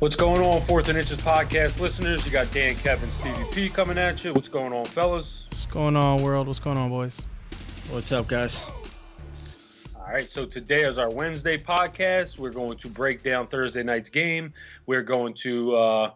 What's going on, Fourth and Inches podcast listeners? You got Dan, Kevin, Stevie P coming at you. What's going on, fellas? What's going on, world? What's going on, boys? What's up, guys? All right, so today is our Wednesday podcast. We're going to break down Thursday night's game. We're going to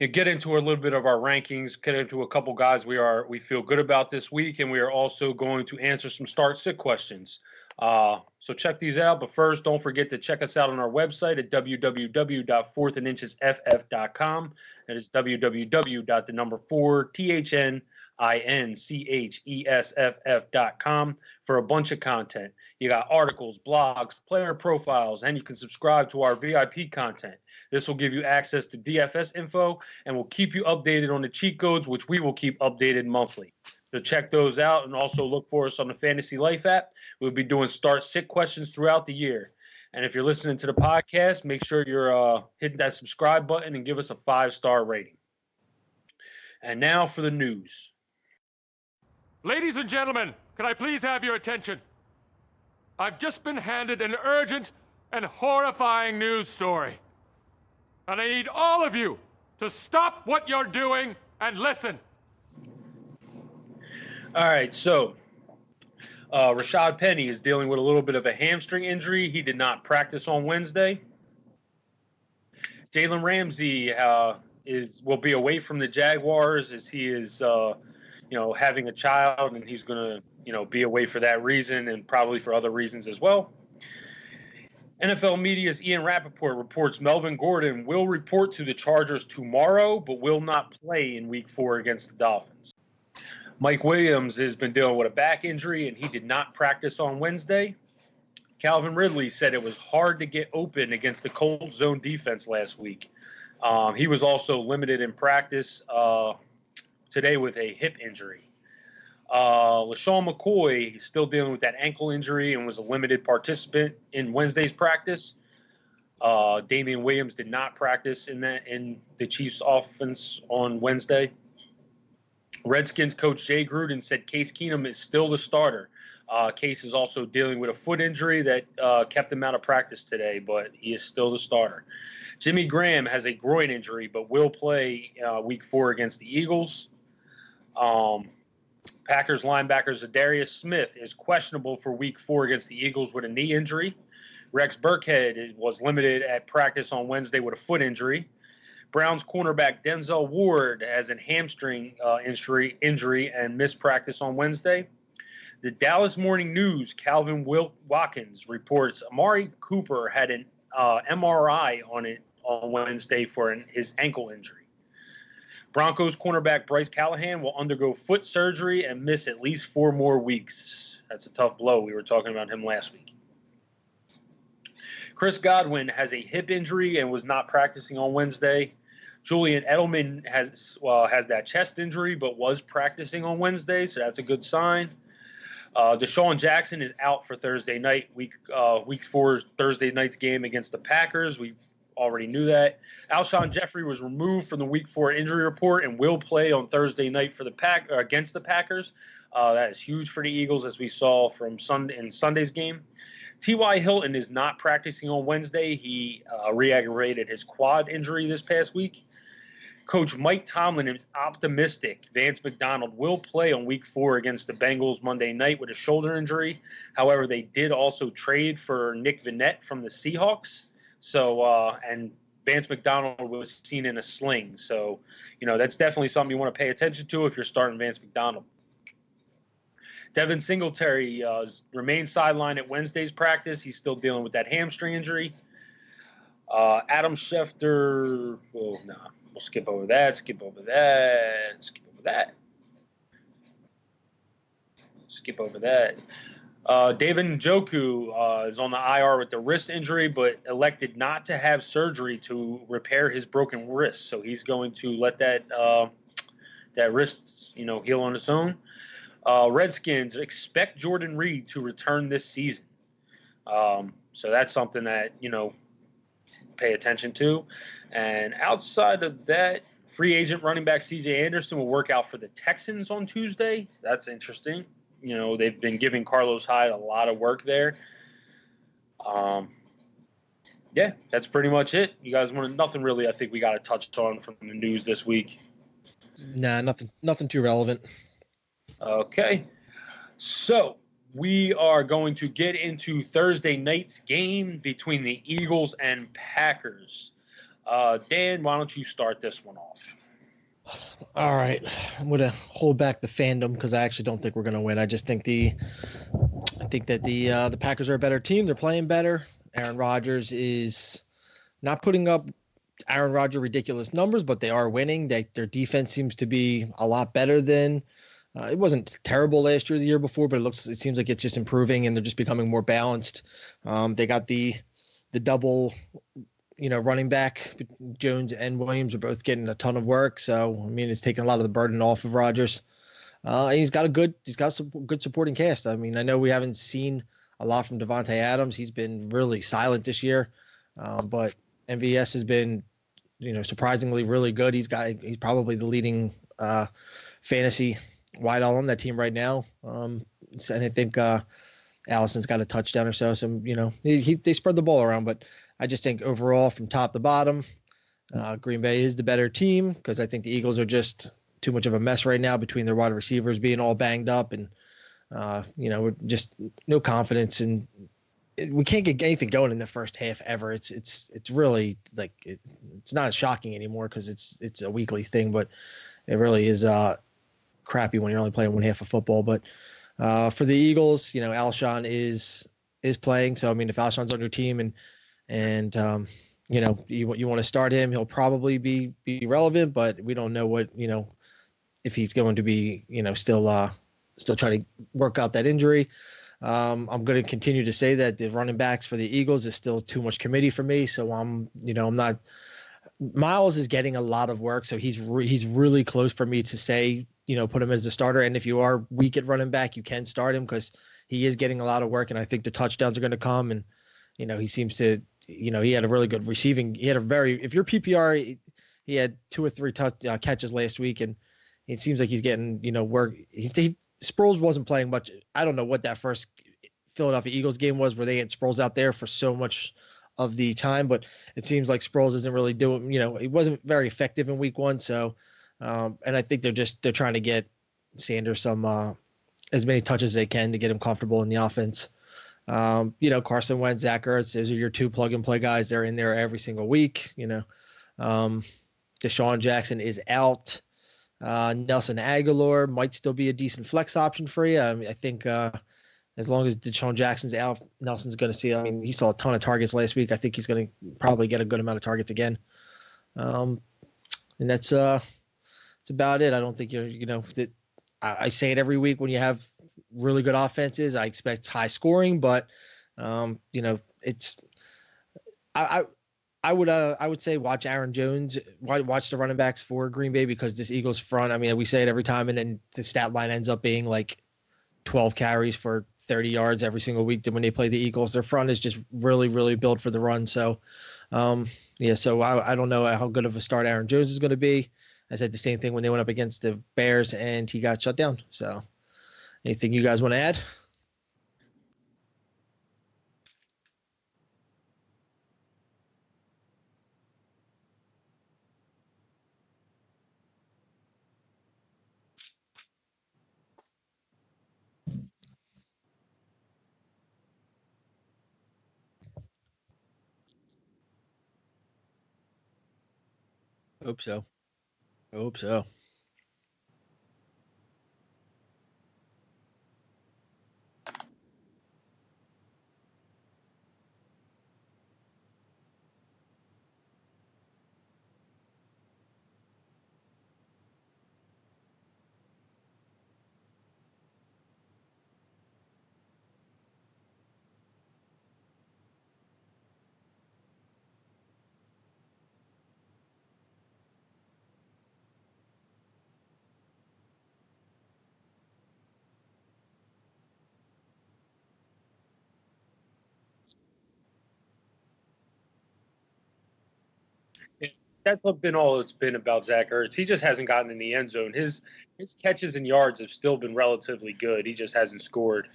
get into a little bit of our rankings, get into a couple guys we feel good about this week, and we are also going to answer some start-sit questions. So check these out. But first, don't forget to check us out on our website at www.fourthandinchesff.com. That is www.4THNINCHESFF.com for a bunch of content. You got articles, blogs, player profiles, and you can subscribe to our VIP content. This will give you access to DFS info and will keep you updated on the cheat codes, which we will keep updated monthly. So check those out and also look for us on the Fantasy Life app. We'll be doing start-sit questions throughout the year. And if you're listening to the podcast, make sure you're hitting that subscribe button and give us a 5-star rating. And now for the news. Ladies and gentlemen, can I please have your attention? I've just been handed an urgent and horrifying news story. And I need all of you to stop what you're doing and listen. All right, so Rashad Penny is dealing with a little bit of a hamstring injury. He did not practice on Wednesday. Jalen Ramsey will be away from the Jaguars as he is, having a child, and he's going to, be away for that reason and probably for other reasons as well. NFL Media's Ian Rappaport reports Melvin Gordon will report to the Chargers tomorrow, but will not play in Week 4 against the Dolphins. Mike Williams has been dealing with a back injury, and he did not practice on Wednesday. Calvin Ridley said it was hard to get open against the cold zone defense last week. He was also limited in practice today with a hip injury. LaShawn McCoy is still dealing with that ankle injury and was a limited participant in Wednesday's practice. Damian Williams did not practice in the Chiefs' offense on Wednesday. Redskins coach Jay Gruden said Case Keenum is still the starter. Case is also dealing with a foot injury that kept him out of practice today, but he is still the starter. Jimmy Graham has a groin injury, but will play Week 4 against the Eagles. Packers linebacker Zadarius Smith is questionable for Week 4 against the Eagles with a knee injury. Rex Burkhead was limited at practice on Wednesday with a foot injury. Browns cornerback Denzel Ward has a hamstring injury and missed practice on Wednesday. The Dallas Morning News, Calvin Watkins, reports Amari Cooper had an MRI on Wednesday for his ankle injury. Broncos cornerback Bryce Callahan will undergo foot surgery and miss at least 4 more weeks. That's a tough blow. We were talking about him last week. Chris Godwin has a hip injury and was not practicing on Wednesday. Julian Edelman has that chest injury but was practicing on Wednesday, so that's a good sign. Deshaun Jackson is out for Thursday night, Week 4 Thursday night's game against the Packers. We already knew that. Alshon Jeffrey was removed from the Week 4 injury report and will play on Thursday night for against the Packers. That is huge for the Eagles, as we saw from Sunday's game. T.Y. Hilton is not practicing on Wednesday. He re-aggravated his quad injury this past week. Coach Mike Tomlin is optimistic Vance McDonald will play on Week 4 against the Bengals Monday night with a shoulder injury. However, they did also trade for Nick Vannett from the Seahawks. So, and Vance McDonald was seen in a sling. So, that's definitely something you want to pay attention to if you're starting Vance McDonald. Devin Singletary remains sidelined at Wednesday's practice. He's still dealing with that hamstring injury. Adam Schefter, we'll skip over that. Skip over that. David Njoku is on the IR with the wrist injury, but elected not to have surgery to repair his broken wrist. So he's going to let that wrist, heal on its own. Redskins expect Jordan Reed to return this season. So that's something that, pay attention to. And outside of that, free agent running back C.J. Anderson will work out for the Texans on Tuesday. That's interesting. They've been giving Carlos Hyde a lot of work there. Yeah, that's pretty much it. You guys want nothing really? I think we got to touch on from the news this week. Nah, nothing too relevant. Okay, so we are going to get into Thursday night's game between the Eagles and Packers. Dan, why don't you start this one off? All right, I'm gonna hold back the fandom because I actually don't think we're gonna win. I just think the Packers are a better team. They're playing better. Aaron Rodgers is not putting up Aaron Rodgers ridiculous numbers, but they are winning. Their defense seems to be a lot better than it wasn't terrible last year, the year before, but it seems like it's just improving and they're just becoming more balanced. They got the double, running back. Jones and Williams are both getting a ton of work. So, I mean, it's taking a lot of the burden off of Rodgers. And he's got some good supporting cast. I mean, I know we haven't seen a lot from Devontae Adams. He's been really silent this year. But MVS has been, surprisingly really good. He's probably the leading fantasy wideout on that team right now. And I think Allison's got a touchdown or so. So, they spread the ball around, but I just think overall from top to bottom, Green Bay is the better team because I think the Eagles are just too much of a mess right now between their wide receivers being all banged up and, just no confidence and we can't get anything going in the first half ever. It's really like it's not shocking anymore because it's a weekly thing, but it really is crappy when you're only playing one half of football. But for the Eagles, Alshon is playing. So I mean, if Alshon's on your team and you want to start him, he'll probably be relevant, but we don't know what if he's going to be still trying to work out that injury. I'm going to continue to say that the running backs for the Eagles is still too much committee for me. So I'm not. Miles is getting a lot of work, so he's really close for me to say put him as the starter. And if you are weak at running back, you can start him because he is getting a lot of work, and I think the touchdowns are going to come. And he seems to he had a really good receiving. He had if you're PPR, he had 2 or 3 catches last week, and it seems like he's getting work. Sproles wasn't playing much. I don't know what that first Philadelphia Eagles game was where they had Sproles out there for so much of the time, but it seems like Sproles isn't really doing, he wasn't very effective in week 1. So, and I think they're trying to get Sanders some, as many touches as they can to get him comfortable in the offense. Carson Wentz, Zach Ertz, those are your 2 plug and play guys. They're in there every single week. Deshaun Jackson is out. Nelson Aguilar might still be a decent flex option for you. I mean, I think as long as Deshaun Jackson's out, Nelson's going to see. I mean, he saw a ton of targets last week. I think he's going to probably get a good amount of targets again. And that's about it. I don't think that I say it every week when you have really good offenses. I expect high scoring, but it's I would say watch Aaron Jones, watch the running backs for Green Bay because this Eagles front, I mean, we say it every time, and then the stat line ends up being like 12 carries for 30 yards every single week when they play the Eagles. Their front is just really, really built for the run. So, so I don't know how good of a start Aaron Jones is going to be. I said the same thing when they went up against the Bears and he got shut down. So anything you guys want to add? Hope so. That's been all it's been about Zach Ertz. He just hasn't gotten in the end zone. His catches and yards have still been relatively good. He just hasn't scored.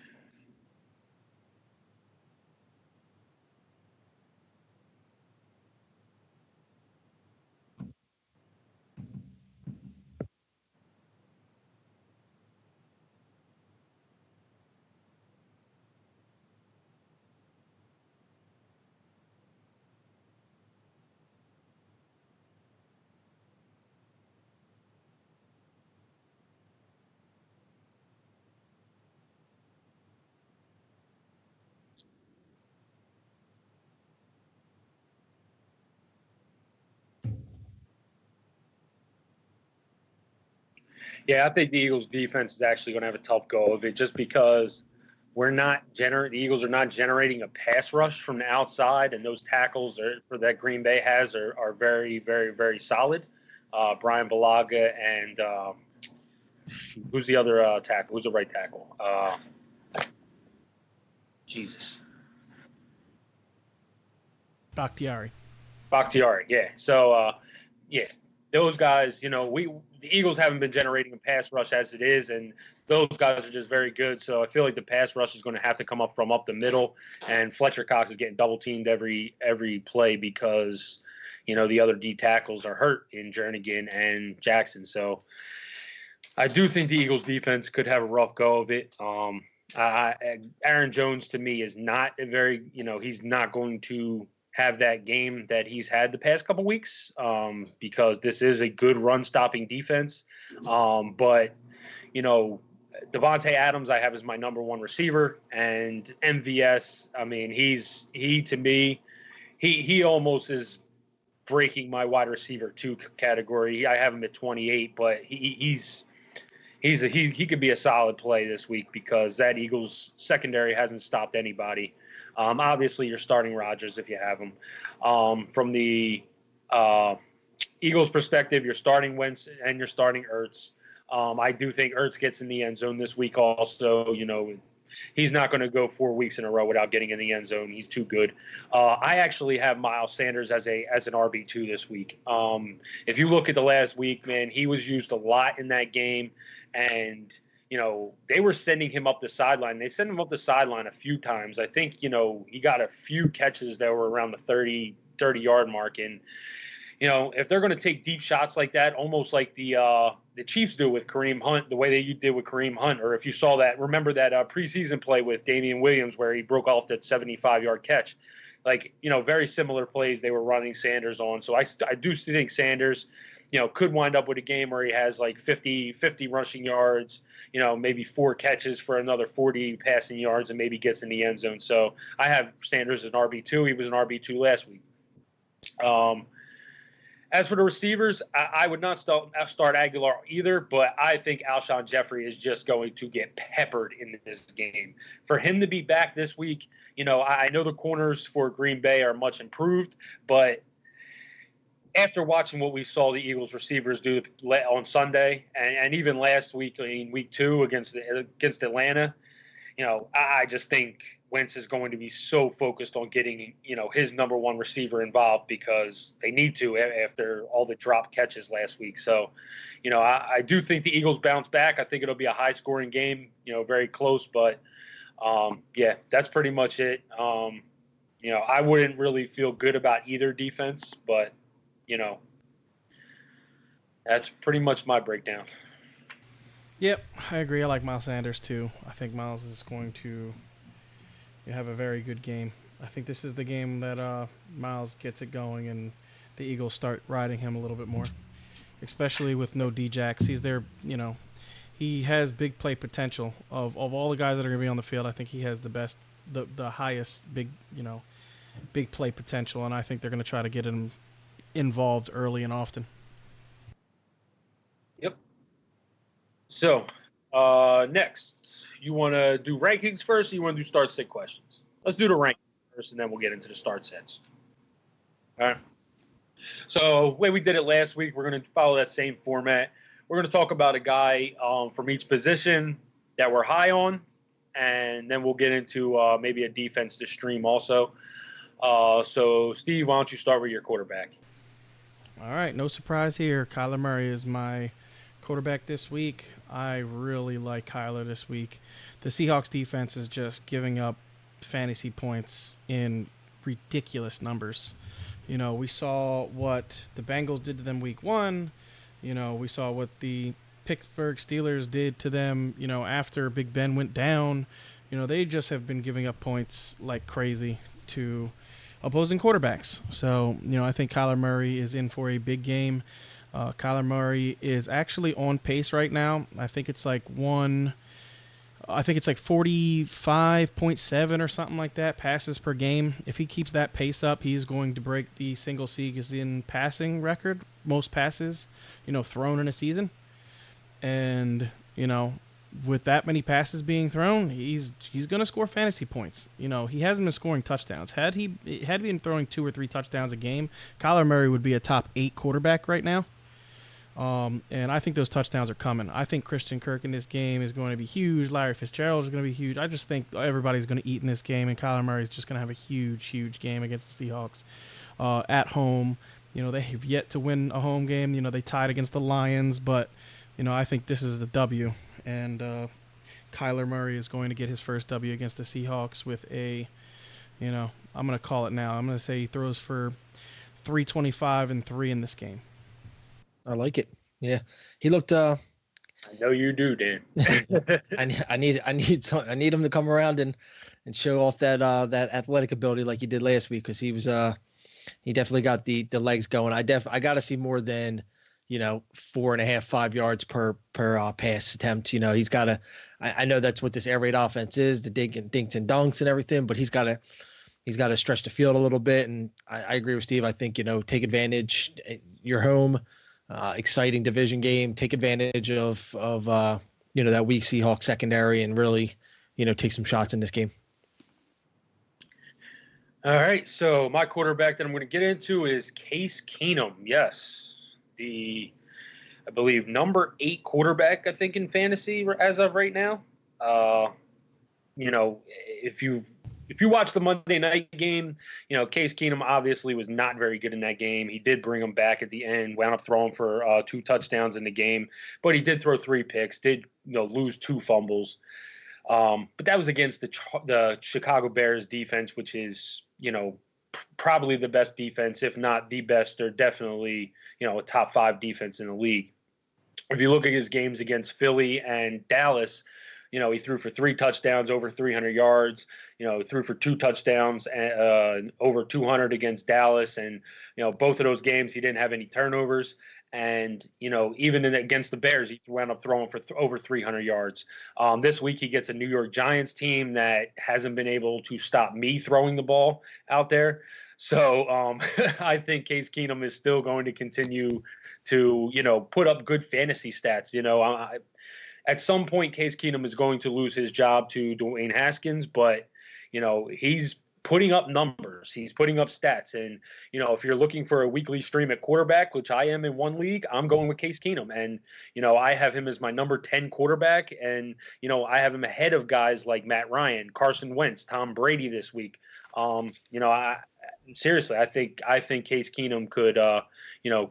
Yeah, I think the Eagles defense is actually going to have a tough go of it just because the Eagles are not generating a pass rush from the outside, and those tackles that Green Bay has are very, very, very solid. Brian Balaga and who's the other tackle? Who's the right tackle? Jesus. Bakhtiari. Bakhtiari, yeah. So, yeah, those guys, the Eagles haven't been generating a pass rush as it is, and those guys are just very good. So I feel like the pass rush is going to have to come up from up the middle, and Fletcher Cox is getting double teamed every play because, the other D tackles are hurt in Jernigan and Jackson. So I do think the Eagles defense could have a rough go of it. Aaron Jones to me is not he's not going to have that game that he's had the past couple weeks because this is a good run stopping defense. But Devontae Adams I have as my number one receiver, and MVS, I mean, he almost is breaking my wide receiver 2 category. I have him at 28, but he could be a solid play this week because that Eagles secondary hasn't stopped anybody. Obviously, you're starting Rodgers if you have him. From the Eagles' perspective, you're starting Wentz and you're starting Ertz. I do think Ertz gets in the end zone this week also. He's not going to go 4 weeks in a row without getting in the end zone. He's too good. I actually have Miles Sanders as an RB2 this week. If you look at the last week, man, he was used a lot in that game. And, they were sending him up the sideline. They sent him up the sideline a few times. I think, he got a few catches that were around the 30-yard mark. And, if they're going to take deep shots like that, almost like the Chiefs do with Kareem Hunt, the way that you did with Kareem Hunt, or if you saw that, remember that preseason play with Damian Williams where he broke off that 75-yard catch. Like, very similar plays they were running Sanders on. So I do think Sanders, could wind up with a game where he has like 50 rushing yards, maybe 4 catches for another 40 passing yards and maybe gets in the end zone. So I have Sanders as an RB2. He was an RB2 last week. As for the receivers, I would not start Aguilar either, but I think Alshon Jeffrey is just going to get peppered in this game. For him to be back this week, I know the corners for Green Bay are much improved, but after watching what we saw the Eagles receivers do on Sunday and even last week in week 2 against Atlanta, I just think Wentz is going to be so focused on getting, his number one receiver involved because they need to after all the drop catches last week. So, I do think the Eagles bounce back. I think it'll be a high-scoring game, very close. But, yeah, that's pretty much it. I wouldn't really feel good about either defense, but, that's pretty much my breakdown. Yep, I agree. I like Miles Sanders too. I think Miles is going to have a very good game. I think this is the game that Miles gets it going and the Eagles start riding him a little bit more, especially with no D-Jax. He's there, he has big play potential. Of all the guys that are going to be on the field, I think he has the highest big play potential, and I think they're going to try to get him involved early and often. Yep. So, next, you want to do rankings first, or you want to do start sit questions? Let's do the rankings first, and then we'll get into the start sets. All right. So, the way we did it last week, we're going to follow that same format. We're going to talk about a guy from each position that we're high on, and then we'll get into maybe a defense to stream also. So, Steve, why don't you start with your quarterback? All right, no surprise here. Kyler Murray is my quarterback this week. I really like Kyler this week. The Seahawks defense is just giving up fantasy points in ridiculous numbers. We saw what the Bengals did to them week 1. We saw what the Pittsburgh Steelers did to them, after Big Ben went down. They just have been giving up points like crazy to opposing quarterbacks. So, I think Kyler Murray is in for a big game. Kyler Murray is actually on pace right now. I think it's like 45.7 or something like that passes per game. If he keeps that pace up, he's going to break the single season passing record, most passes, thrown in a season. and with that many passes being thrown, he's going to score fantasy points. He hasn't been scoring touchdowns. Had he been throwing 2 or 3 touchdowns a game, Kyler Murray would be a top 8 quarterback right now. And I think those touchdowns are coming. I think Christian Kirk in this game is going to be huge. Larry Fitzgerald is going to be huge. I just think everybody's going to eat in this game, and Kyler Murray is just going to have a huge, huge game against the Seahawks at home. They have yet to win a home game. They tied against the Lions, but I think this is the W, and Kyler Murray is going to get his first W against the Seahawks with a, I'm going to call it now. I'm going to say he throws for 325 and 3 in this game. I like it. Yeah, he looked. I know you do, Dan. I need him to come around and show off that athletic ability like he did last week, because he was he definitely got the legs going. I got to see more than 4.5, 5 yards per pass attempt. He's got to. I know that's what this air raid offense is, the dinks and dunks and everything, but he's got to stretch the field a little bit. And I agree with Steve. I think take advantage. You're home. Exciting division game. Take advantage of that weak Seahawks secondary and really take some shots in this game. All right, so my quarterback that I'm going to get into is Case Keenum. Yes, I believe number 8 quarterback, I think, in fantasy as of right now. If you watch the Monday night game, Case Keenum obviously was not very good in that game. He did bring him back at the end, wound up throwing for 2 touchdowns in the game, but he did throw 3 picks, did lose 2 fumbles. But that was against the Chicago Bears defense, which is, probably the best defense, if not the best, or definitely, a top 5 defense in the league. If you look at his games against Philly and Dallas, he threw for 3 touchdowns, over 300 yards. Threw for 2 touchdowns, over 200 against Dallas. And, both of those games, he didn't have any turnovers. And, even against the Bears, he wound up throwing for over 300 yards. This week, he gets a New York Giants team that hasn't been able to stop me throwing the ball out there. So I think Case Keenum is still going to continue to, put up good fantasy stats. At some point, Case Keenum is going to lose his job to Dwayne Haskins, but, he's putting up numbers. He's putting up stats. And, if you're looking for a weekly stream at quarterback, which I am in one league, I'm going with Case Keenum. And, I have him as my number 10 quarterback. And, I have him ahead of guys like Matt Ryan, Carson Wentz, Tom Brady this week. Seriously, I think Case Keenum could,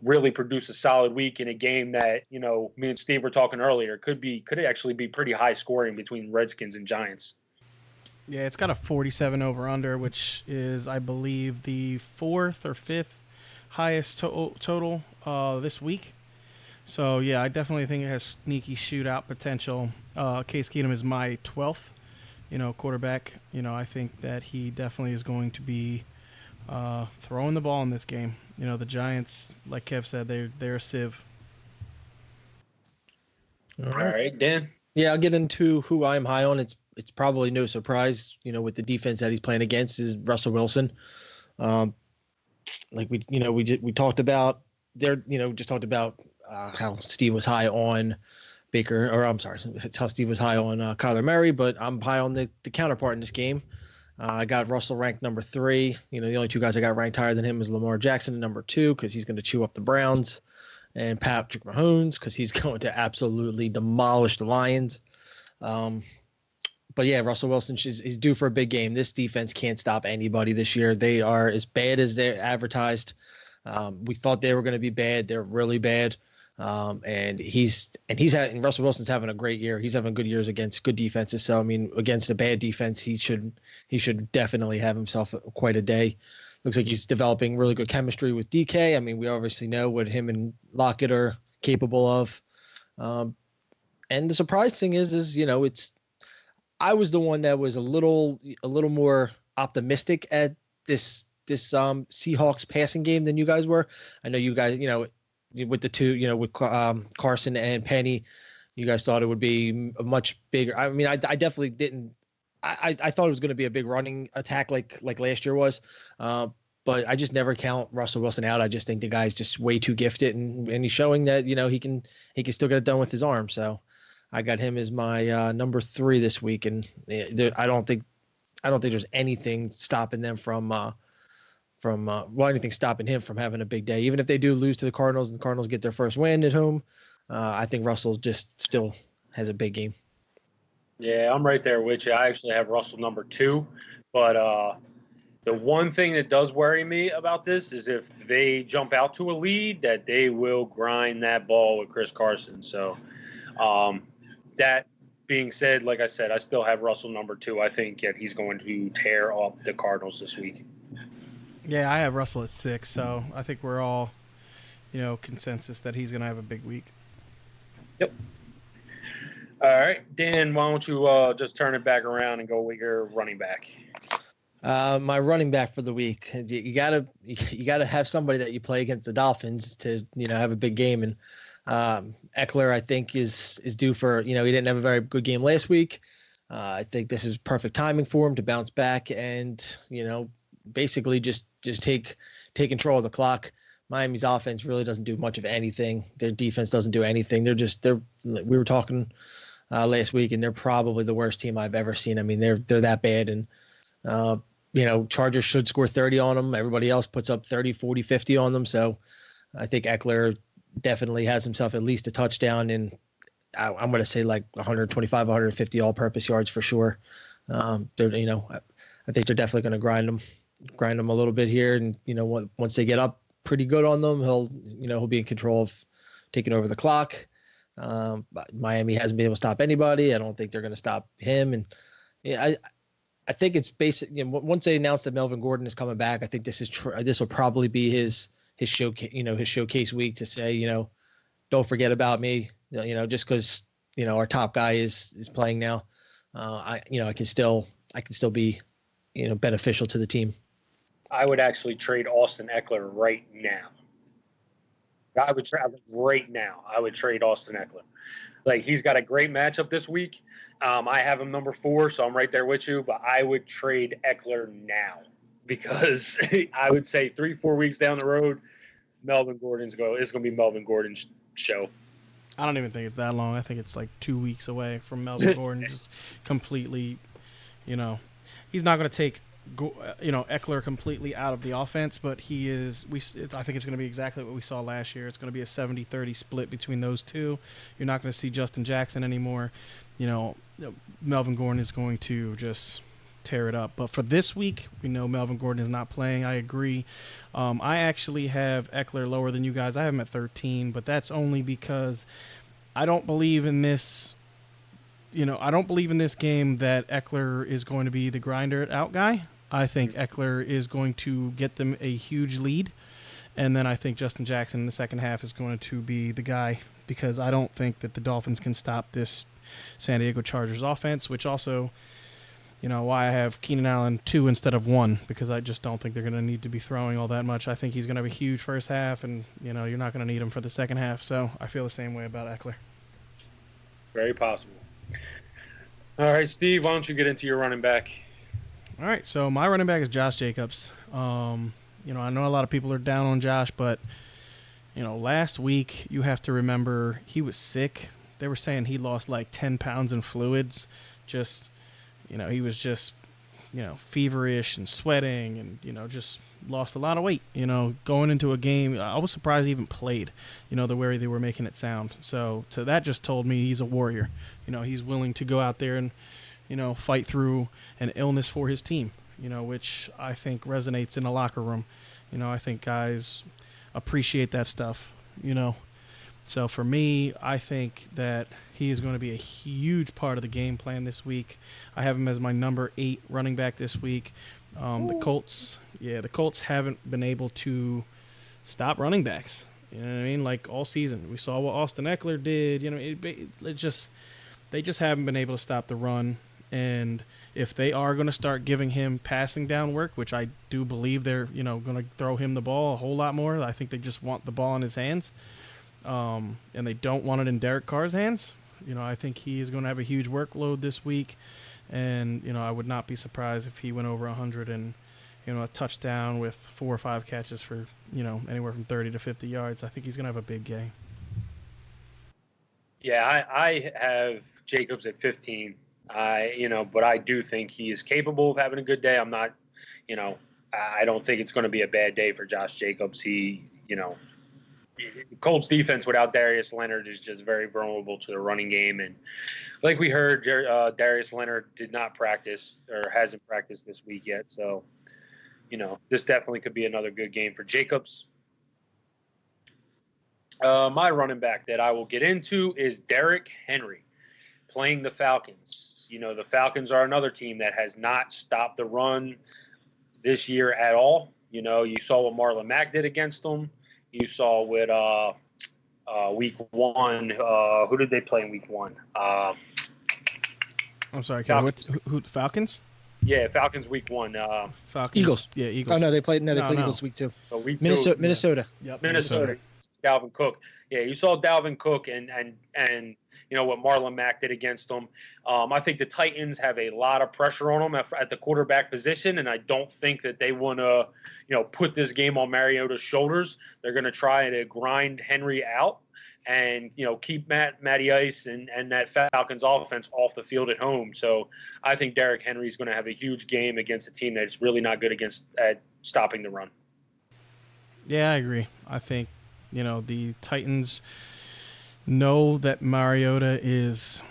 really produce a solid week in a game that, me and Steve were talking earlier, could actually be pretty high scoring between Redskins and Giants. Yeah, it's got a 47 over under, which is, I believe, the 4th or 5th highest total this week. So yeah, I definitely think it has sneaky shootout potential. Case Keenum is my 12th, quarterback. I think that he definitely is going to be throwing the ball in this game. The Giants, like Kev said, they're a sieve. All right, Dan. Yeah, I'll get into who I'm high on. It's probably no surprise, with the defense that he's playing against is Russell Wilson. Like we talked about there, just talked about how Steve was high on Baker, or I'm sorry, how Steve was high on Kyler Murray, but I'm high on the counterpart in this game. I got Russell ranked number 3. The only 2 guys I got ranked higher than him is Lamar Jackson at number 2, because he's going to chew up the Browns, and Patrick Mahomes, because he's going to absolutely demolish the Lions. But yeah, Russell Wilson is due for a big game. This defense can't stop anybody this year. They are as bad as they're advertised. We thought they were going to be bad. They're really bad. And Russell Wilson's having a great year. He's having good years against good defenses. So, against a bad defense, he should definitely have himself quite a day. Looks like he's developing really good chemistry with DK. We obviously know what him and Lockett are capable of. And the surprise thing is I was the one that was a little more optimistic at this Seahawks passing game than you guys were. I know you guys, with the 2, with Carson and Penny, you guys thought it would be a much bigger. I definitely didn't. I thought it was going to be a big running attack like last year was. but I just never count Russell Wilson out. I just think the guy's just way too gifted, and he's showing that he can still get it done with his arm. So I got him as my number 3 this week, and I don't think there's anything stopping them from anything stopping him from having a big day. Even if they do lose to the Cardinals and the Cardinals get their first win at home, I think Russell just still has a big game. Yeah, I'm right there with you. I actually have Russell number 2, but the one thing that does worry me about this is if they jump out to a lead, that they will grind that ball with Chris Carson. So that being said, like I said, I still have Russell number 2. I think that he's going to tear up the Cardinals this week. Yeah, I have Russell at 6, so I think we're all, consensus that he's going to have a big week. Yep. All right, Dan, why don't you just turn it back around and go with your running back? My running back for the week. You gotta have somebody that you play against the Dolphins to have a big game, and Eckler I think is due for he didn't have a very good game last week. I think this is perfect timing for him to bounce back and basically just take control of the clock. Miami's offense really doesn't do much of anything. Their defense doesn't do anything. We were talking last week, and they're probably the worst team I've ever seen. I mean, they're that bad, and Chargers should score 30 on them. Everybody else puts up 30, 40, 50 on them. So I think Eckler definitely has himself at least a touchdown, and I'm going to say like 125, 150 all-purpose yards for sure. I think they're definitely going to grind them a little bit here, and once they get up pretty good on them, he'll be in control of taking over the clock. Miami hasn't been able to stop anybody. I don't think they're going to stop him, and I think it's basic. Once they announce that Melvin Gordon is coming back, I think this will probably be his showcase. His showcase week to say, don't forget about me. Just because our top guy is playing now, I can still be beneficial to the team. I would actually trade Austin Eckler right now. I would trade Austin Eckler. Like, he's got a great matchup this week. I have him number 4, so I'm right there with you. But I would trade Eckler now because I would say 3-4 weeks down the road, it's going to be Melvin Gordon's show. I don't even think it's that long. I think it's like 2 weeks away from Melvin Gordon just completely. He's not going to take Eckler completely out of the offense, but he is. I think it's going to be exactly what we saw last year. It's going to be a 70-30 split between those two. You're not going to see Justin Jackson anymore. Melvin Gordon is going to just tear it up. But for this week, we know Melvin Gordon is not playing. I agree. I actually have Eckler lower than you guys. I have him at 13, but that's only because I don't believe in this. I don't believe in this game that Eckler is going to be the grinder out guy. I think Eckler is going to get them a huge lead. And then I think Justin Jackson in the second half is going to be the guy because I don't think that the Dolphins can stop this San Diego Chargers offense, which also, why I have Keenan Allen 2 instead of 1, because I just don't think they're going to need to be throwing all that much. I think he's going to have a huge first half, and, you're not going to need him for the second half. So I feel the same way about Eckler. Very possible. All right, Steve, why don't you get into your running back? All right, so my running back is Josh Jacobs. I know a lot of people are down on Josh, but, last week you have to remember he was sick. They were saying he lost like 10 pounds in fluids. He was just, feverish and sweating and, just lost a lot of weight, going into a game. I was surprised he even played, the way they were making it sound. So that just told me he's a warrior. He's willing to go out there and, fight through an illness for his team, which I think resonates in the locker room. I think guys appreciate that stuff, So for me, I think that he is going to be a huge part of the game plan this week. I have him as my number 8 running back this week. The Colts haven't been able to stop running backs. You know what I mean? Like all season, we saw what Austin Eckler did. They just haven't been able to stop the run. And if they are going to start giving him passing down work, which I do believe they're, going to throw him the ball a whole lot more. I think they just want the ball in his hands. And they don't want it in Derek Carr's hands. I think he is going to have a huge workload this week. And, I would not be surprised if he went over 100 and, a touchdown with 4 or 5 catches for, anywhere from 30 to 50 yards. I think he's going to have a big game. Yeah, I have Jacobs at 15. But I do think he is capable of having a good day. I'm not, I don't think it's going to be a bad day for Josh Jacobs. Colts defense without Darius Leonard is just very vulnerable to the running game. And like we heard, Darius Leonard did not practice or hasn't practiced this week yet. So, this definitely could be another good game for Jacobs. My running back that I will get into is Derrick Henry playing the Falcons. The Falcons are another team that has not stopped the run this year at all. You saw what Marlon Mack did against them. You saw with week 1. Who did they play in week 1? I'm sorry, Falcons. Who Falcons? Yeah, Falcons week 1. Falcons. Eagles. Yeah, Eagles. Oh no, they played Eagles week 2. So week Minnesota. 2, Minnesota. Yep, Minnesota. Dalvin Cook. Yeah, you saw Dalvin Cook and what Marlon Mack did against them. I think the Titans have a lot of pressure on them at the quarterback position, and I don't think that they want to, put this game on Mariota's shoulders. They're going to try to grind Henry out and, keep Matty Ice and that Falcons offense off the field at home. So I think Derrick Henry is going to have a huge game against a team that's really not good at stopping the run. Yeah, I agree. I think, the Titans know that Mariota is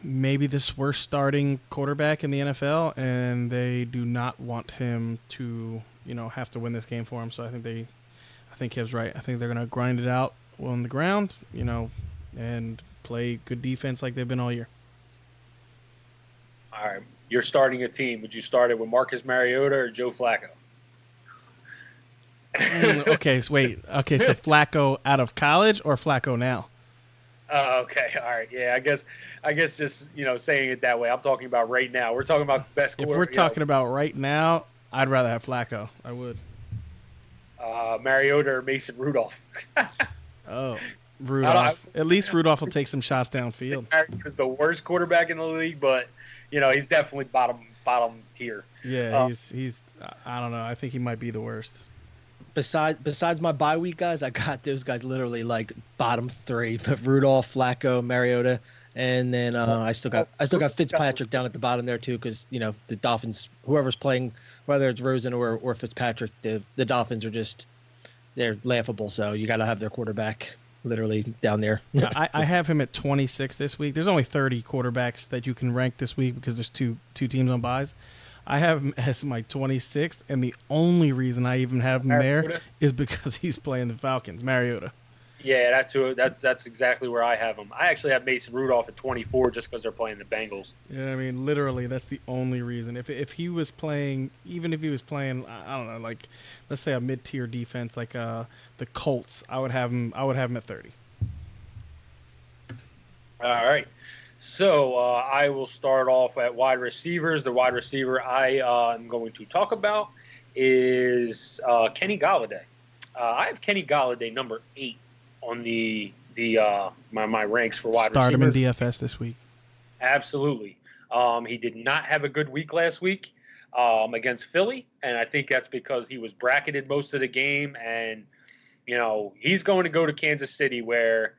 maybe this worst starting quarterback in the NFL, and they do not want him to, have to win this game for him. So I think Kev's right. I think they're going to grind it out on the ground, and play good defense like they've been all year. All right. You're starting a team. Would you start it with Marcus Mariota or Joe Flacco? Okay, so wait. Okay, so Flacco out of college or Flacco now? Okay, all right, yeah. I guess just saying it that way. I'm talking about right now. We're talking about best. If we're talking about right now, I'd rather have Flacco. I would. Mariota or Mason Rudolph. Oh, Rudolph. At least Rudolph will take some shots downfield. He's the worst quarterback in the league, but he's definitely bottom tier. Yeah, he's. I don't know. I think he might be the worst. Besides my bye week guys, I got those guys literally like bottom 3, but Rudolph, Flacco, Mariota, and then I still got Fitzpatrick down at the bottom there too, because the Dolphins, whoever's playing, whether it's Rosen or Fitzpatrick, the Dolphins are they're laughable. So you got to have their quarterback literally down there. I have him at 26 this week. There's only 30 quarterbacks that you can rank this week because there's two teams on byes. I have him as my 26th, and the only reason I even have him there is because he's playing the Falcons, Mariota. Yeah, that's exactly where I have him. I actually have Mason Rudolph at 24 just because they're playing the Bengals. Yeah, I mean, literally, that's the only reason. If he was playing, even if he was playing, I don't know, like let's say a mid-tier defense like the Colts, I would have him at 30. All right. So I will start off at wide receivers. The wide receiver I am going to talk about is Kenny Golladay. I have Kenny Golladay number 8 on my ranks for wide receivers. Start him in DFS this week. Absolutely. He did not have a good week last week against Philly, and I think that's because he was bracketed most of the game. And he's going to go to Kansas City where.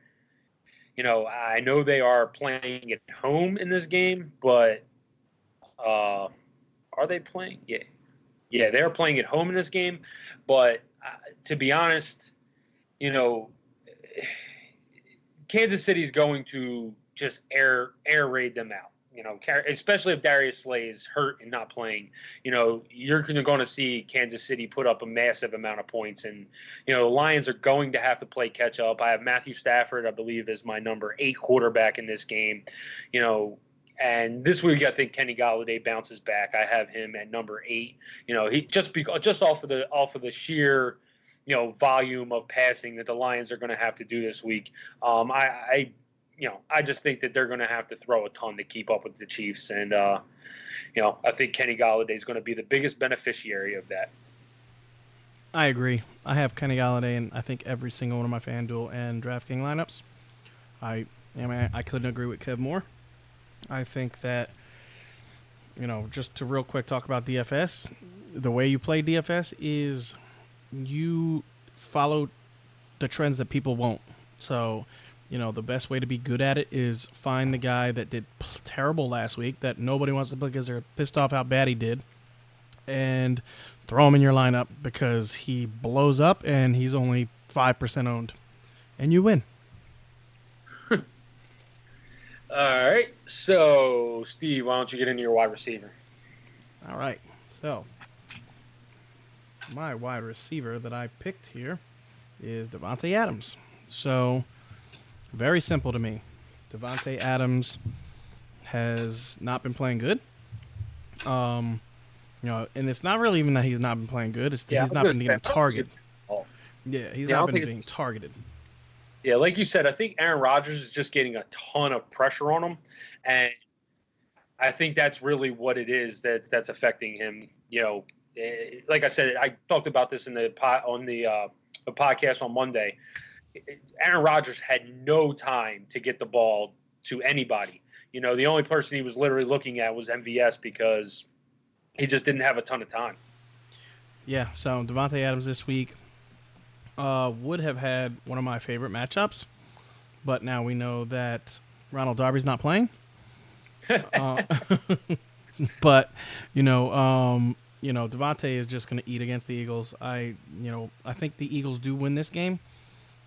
I know they are playing at home in this game, but are they playing? Yeah, they're playing at home in this game. But to be honest, Kansas City's going to just air raid them out. Especially if Darius Slay is hurt and not playing, you're going to see Kansas City put up a massive amount of points. And, the Lions are going to have to play catch up. I have Matthew Stafford, I believe, as my number 8 quarterback in this game. And this week I think Kenny Golladay bounces back. I have him at number 8. He just off of the sheer, volume of passing that the Lions are going to have to do this week. I just think that they're going to have to throw a ton to keep up with the Chiefs. And, I think Kenny Golladay is going to be the biggest beneficiary of that. I agree. I have Kenny Golladay in, I think, every single one of my FanDuel and DraftKings lineups. I couldn't agree with Kev more. I think that just to real quick talk about DFS, the way you play DFS is you follow the trends that people won't. So, the best way to be good at it is find the guy that did terrible last week that nobody wants to play because they're pissed off how bad he did, and throw him in your lineup because he blows up and he's only 5% owned, and you win. All right. So, Steve, why don't you get into your wide receiver? All right. So, my wide receiver that I picked here is Davante Adams. So, very simple to me. Davante Adams has not been playing good. And it's not really even that he's not been playing good. He's not been getting targeted. Yeah, he's not been being targeted. Yeah, like you said, I think Aaron Rodgers is just getting a ton of pressure on him, and I think that's really what it is that's affecting him. Like I said, I talked about this in the podcast on Monday. Aaron Rodgers had no time to get the ball to anybody. The only person he was literally looking at was MVS because he just didn't have a ton of time. Yeah, so Davante Adams this week would have had one of my favorite matchups, but now we know that Ronald Darby's not playing. But Davante is just going to eat against the Eagles. I think the Eagles do win this game,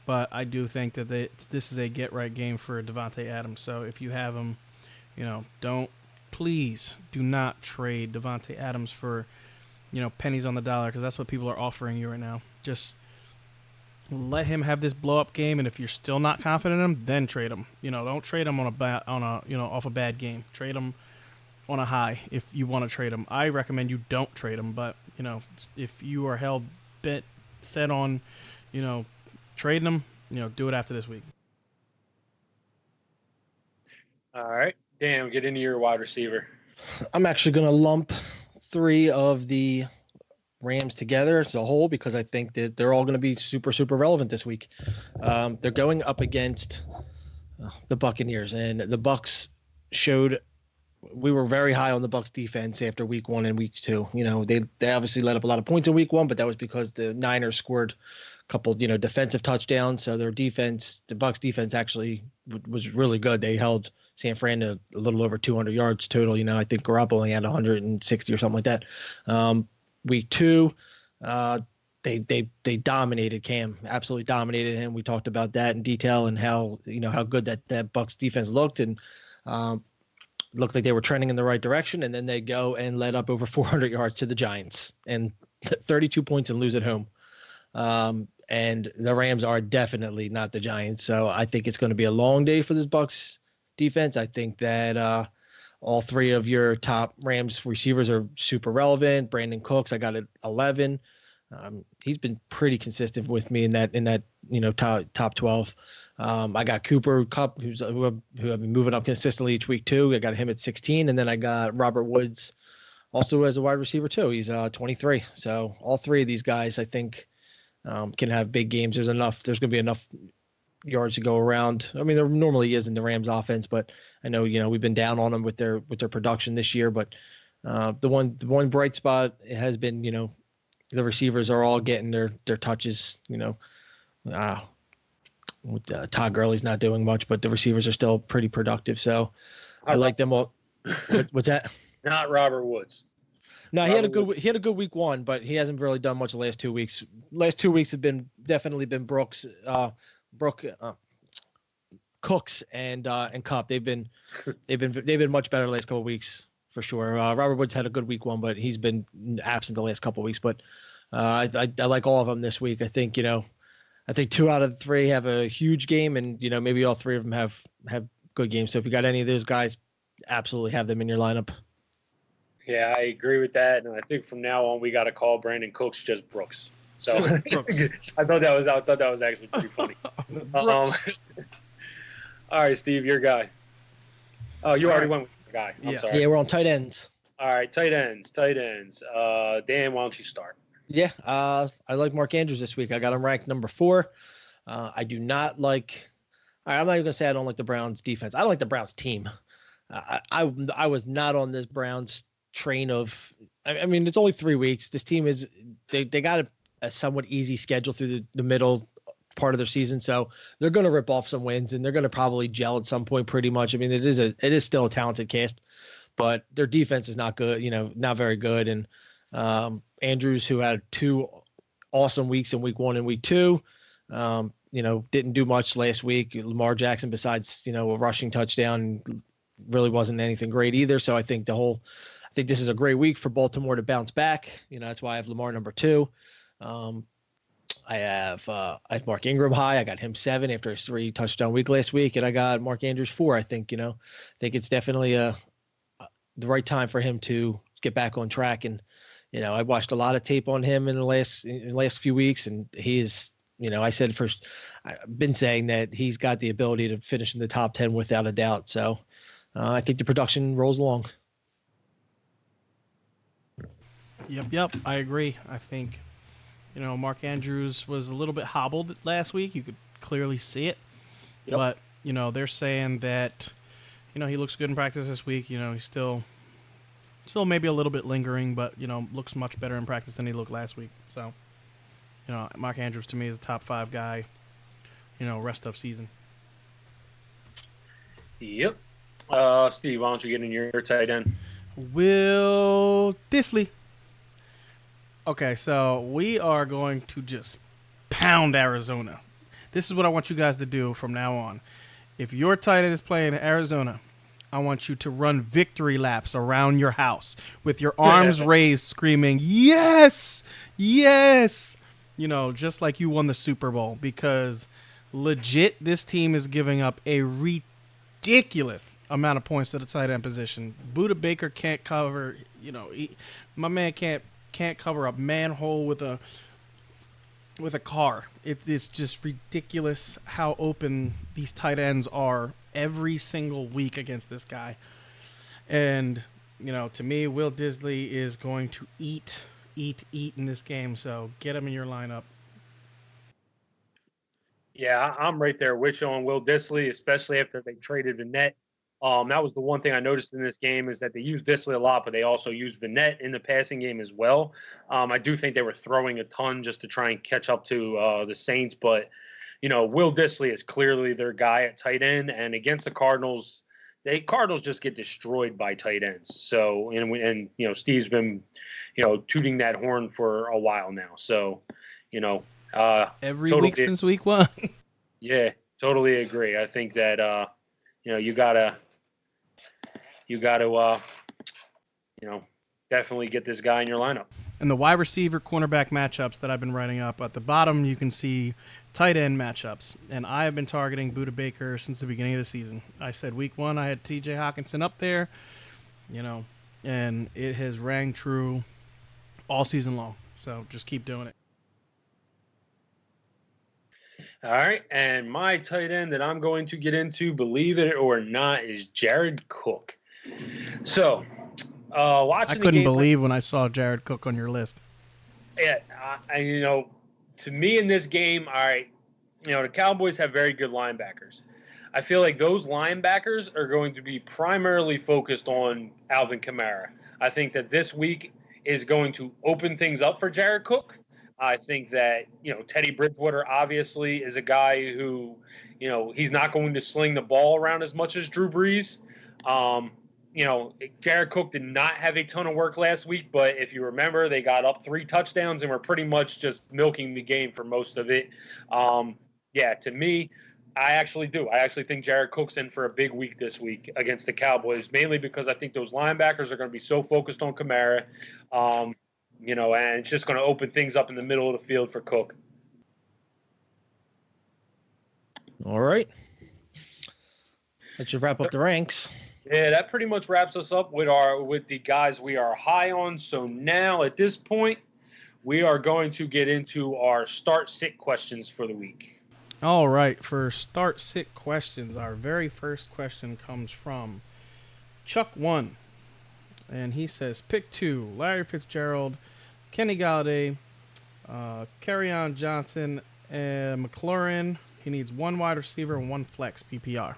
but I do think that this is a get-right game for Davante Adams. So if you have him, please do not trade Davante Adams for, pennies on the dollar, because that's what people are offering you right now. Just let him have this blow-up game, and if you're still not confident in him, then trade him. Don't trade him off a bad game. Trade him on a high if you want to trade him. I recommend you don't trade him, but if you are set on trading him, do it after this week. All right, Dan, get into your wide receiver. I'm actually going to lump 3 of the Rams together as a whole because I think that they're all going to be super, super relevant this week. They're going up against the Buccaneers, and the Bucs showed we were very high on the Bucs defense after week 1 and week 2. They obviously let up a lot of points in week 1, but that was because the Niners scored a couple, defensive touchdowns. So their defense, the Bucs defense actually was really good. They held San Fran to a little over 200 yards total. I think Garoppolo only had 160 or something like that. Week 2, they dominated Cam, absolutely dominated him. We talked about that in detail and how good that Bucs defense looked, and looked like they were trending in the right direction. And then they go and led up over 400 yards to the Giants and 32 points and lose at home. And the Rams are definitely not the Giants. So I think it's going to be a long day for this Bucs defense. I think that all 3 of your top Rams receivers are super relevant. Brandon Cooks, I got at 11. He's been pretty consistent with me in that top 12. I got Cooper Kupp, who have been moving up consistently each week too. I got him at 16, and then I got Robert Woods also as a wide receiver too. He's 23. So all 3 of these guys, I think, can have big games. There's going to be enough yards to go around. I mean, there normally is in the Rams offense, but I know, we've been down on them with their production this year, but the one bright spot has been, the receivers are all getting their touches, Todd Gurley's not doing much, but the receivers are still pretty productive. So I like them all. What's that? Not Robert Woods. No, he had a good week 1, but he hasn't really done much the last 2 weeks. Last 2 weeks have definitely been Cooks and Kupp. They've been much better the last couple of weeks for sure. Robert Woods had a good week 1, but he's been absent the last couple of weeks. But I like all of them this week. I think 2 out of 3 have a huge game, and maybe all 3 of them have good games. So if you got any of those guys, absolutely have them in your lineup. Yeah, I agree with that, and I think from now on we got to call Brandon Cooks just Brooks. So I thought that was actually pretty funny. All right, Steve, your guy. Oh, you already went with the guy. I'm sorry. Yeah, we're on tight ends. All right, tight ends. Dan, why don't you start? Yeah, I like Mark Andrews this week. I got him ranked number 4. I do not like. All right, I'm not even gonna say I don't like the Browns defense. I don't like the Browns team. I was not on this Browns train of. I mean, it's only 3 weeks. This team is they got a somewhat easy schedule through the middle part of their season, so they're going to rip off some wins and they're going to probably gel at some point. Pretty much. I mean, it is still a talented cast, but their defense is not good. Not very good. And Andrews, who had 2 awesome weeks in week 1 and week 2. Didn't do much last week. Lamar Jackson, besides, a rushing touchdown, really wasn't anything great either. So I think this is a great week for Baltimore to bounce back. That's why I have Lamar number 2. I have Mark Ingram high. I got him 7 after his 3 touchdown week last week, and I got Mark Andrews 4. I think it's definitely the right time for him to get back on track. And I watched a lot of tape on him in the last few weeks, and he is. I've been saying that he's got the ability to finish in the top 10 without a doubt. So I think the production rolls along. Yep. I agree. I think, Mark Andrews was a little bit hobbled last week. You could clearly see it. Yep. But, they're saying that, he looks good in practice this week. He's still maybe a little bit lingering, but, looks much better in practice than he looked last week. So, Mark Andrews to me is a top 5 guy, rest of season. Yep. Steve, why don't you get in your tight end? Will Dissly. Okay, so we are going to just pound Arizona. This is what I want you guys to do from now on. If your tight end is playing Arizona, I want you to run victory laps around your house with your arms raised, screaming, "Yes! Yes!" Just like you won the Super Bowl, because legit, this team is giving up a ridiculous amount of points to the tight end position. Buda Baker can't cover, my man can't cover a manhole with a car. It's just ridiculous how open these tight ends are every single week against this guy. And, to me, Will Dissly is going to eat in this game, so get him in your lineup. Yeah, I'm right there with you on Will Dissly, especially after they traded Vannett. That was the one thing I noticed in this game, is that they used Dissly a lot, but they also used Vannett in the passing game as well. I do think they were throwing a ton just to try and catch up to the Saints, but Will Dissly is clearly their guy at tight end, and against the Cardinals, Cardinals just get destroyed by tight ends. So, and Steve's been, tooting that horn for a while now. So, every week since week 1. Yeah, totally agree. I think that, you gotta, definitely get this guy in your lineup. And the wide receiver cornerback matchups that I've been writing up at the bottom, you can see tight end matchups. And I have been targeting Buda Baker since the beginning of the season. I said week 1, I had TJ Hawkinson up there, and it has rang true all season long. So just keep doing it. All right. And my tight end that I'm going to get into, believe it or not, is Jared Cook. So, watching I couldn't believe when I saw Jared Cook on your list. Yeah, to me in this game, all right, the Cowboys have very good linebackers. I feel like those linebackers are going to be primarily focused on Alvin Kamara. I think that this week is going to open things up for Jared Cook. I think that, Teddy Bridgewater obviously is a guy who, he's not going to sling the ball around as much as Drew Brees. Jared Cook did not have a ton of work last week, but if you remember, they got up 3 touchdowns and were pretty much just milking the game for most of it. To me, I actually do. I actually think Jared Cook's in for a big week this week against the Cowboys, mainly because I think those linebackers are going to be so focused on Kamara, and it's just going to open things up in the middle of the field for Cook. All right. That should wrap up the ranks. Yeah, that pretty much wraps us up with the guys we are high on. So now at this point, we are going to get into our start-sit questions for the week. All right, for start-sit questions, our very first question comes from Chuck1. And he says, pick 2, Larry Fitzgerald, Kenny Galladay, Kerryon Johnson, and McLaurin. He needs 1 wide receiver and 1 flex PPR.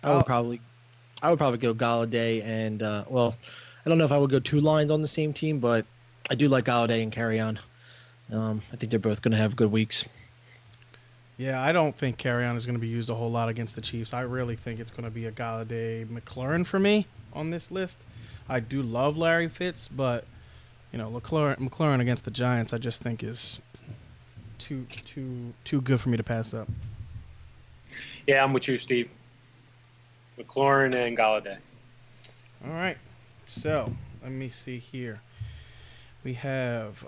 I would probably I would probably go Galladay and well, I don't know if I would go two lines on the same team, but I do like Galladay and Carry-On. I think they're both going to have good weeks. Yeah, I don't think Carry-On is going to be used a whole lot against the Chiefs. I really think it's going to be a Galladay McLaurin for me on this list. I do love Larry Fitz, but McLaurin against the Giants, I just think is too good for me to pass up. Yeah, I'm with you, Steve. McLaurin and Galladay. All right, so let me see here. We have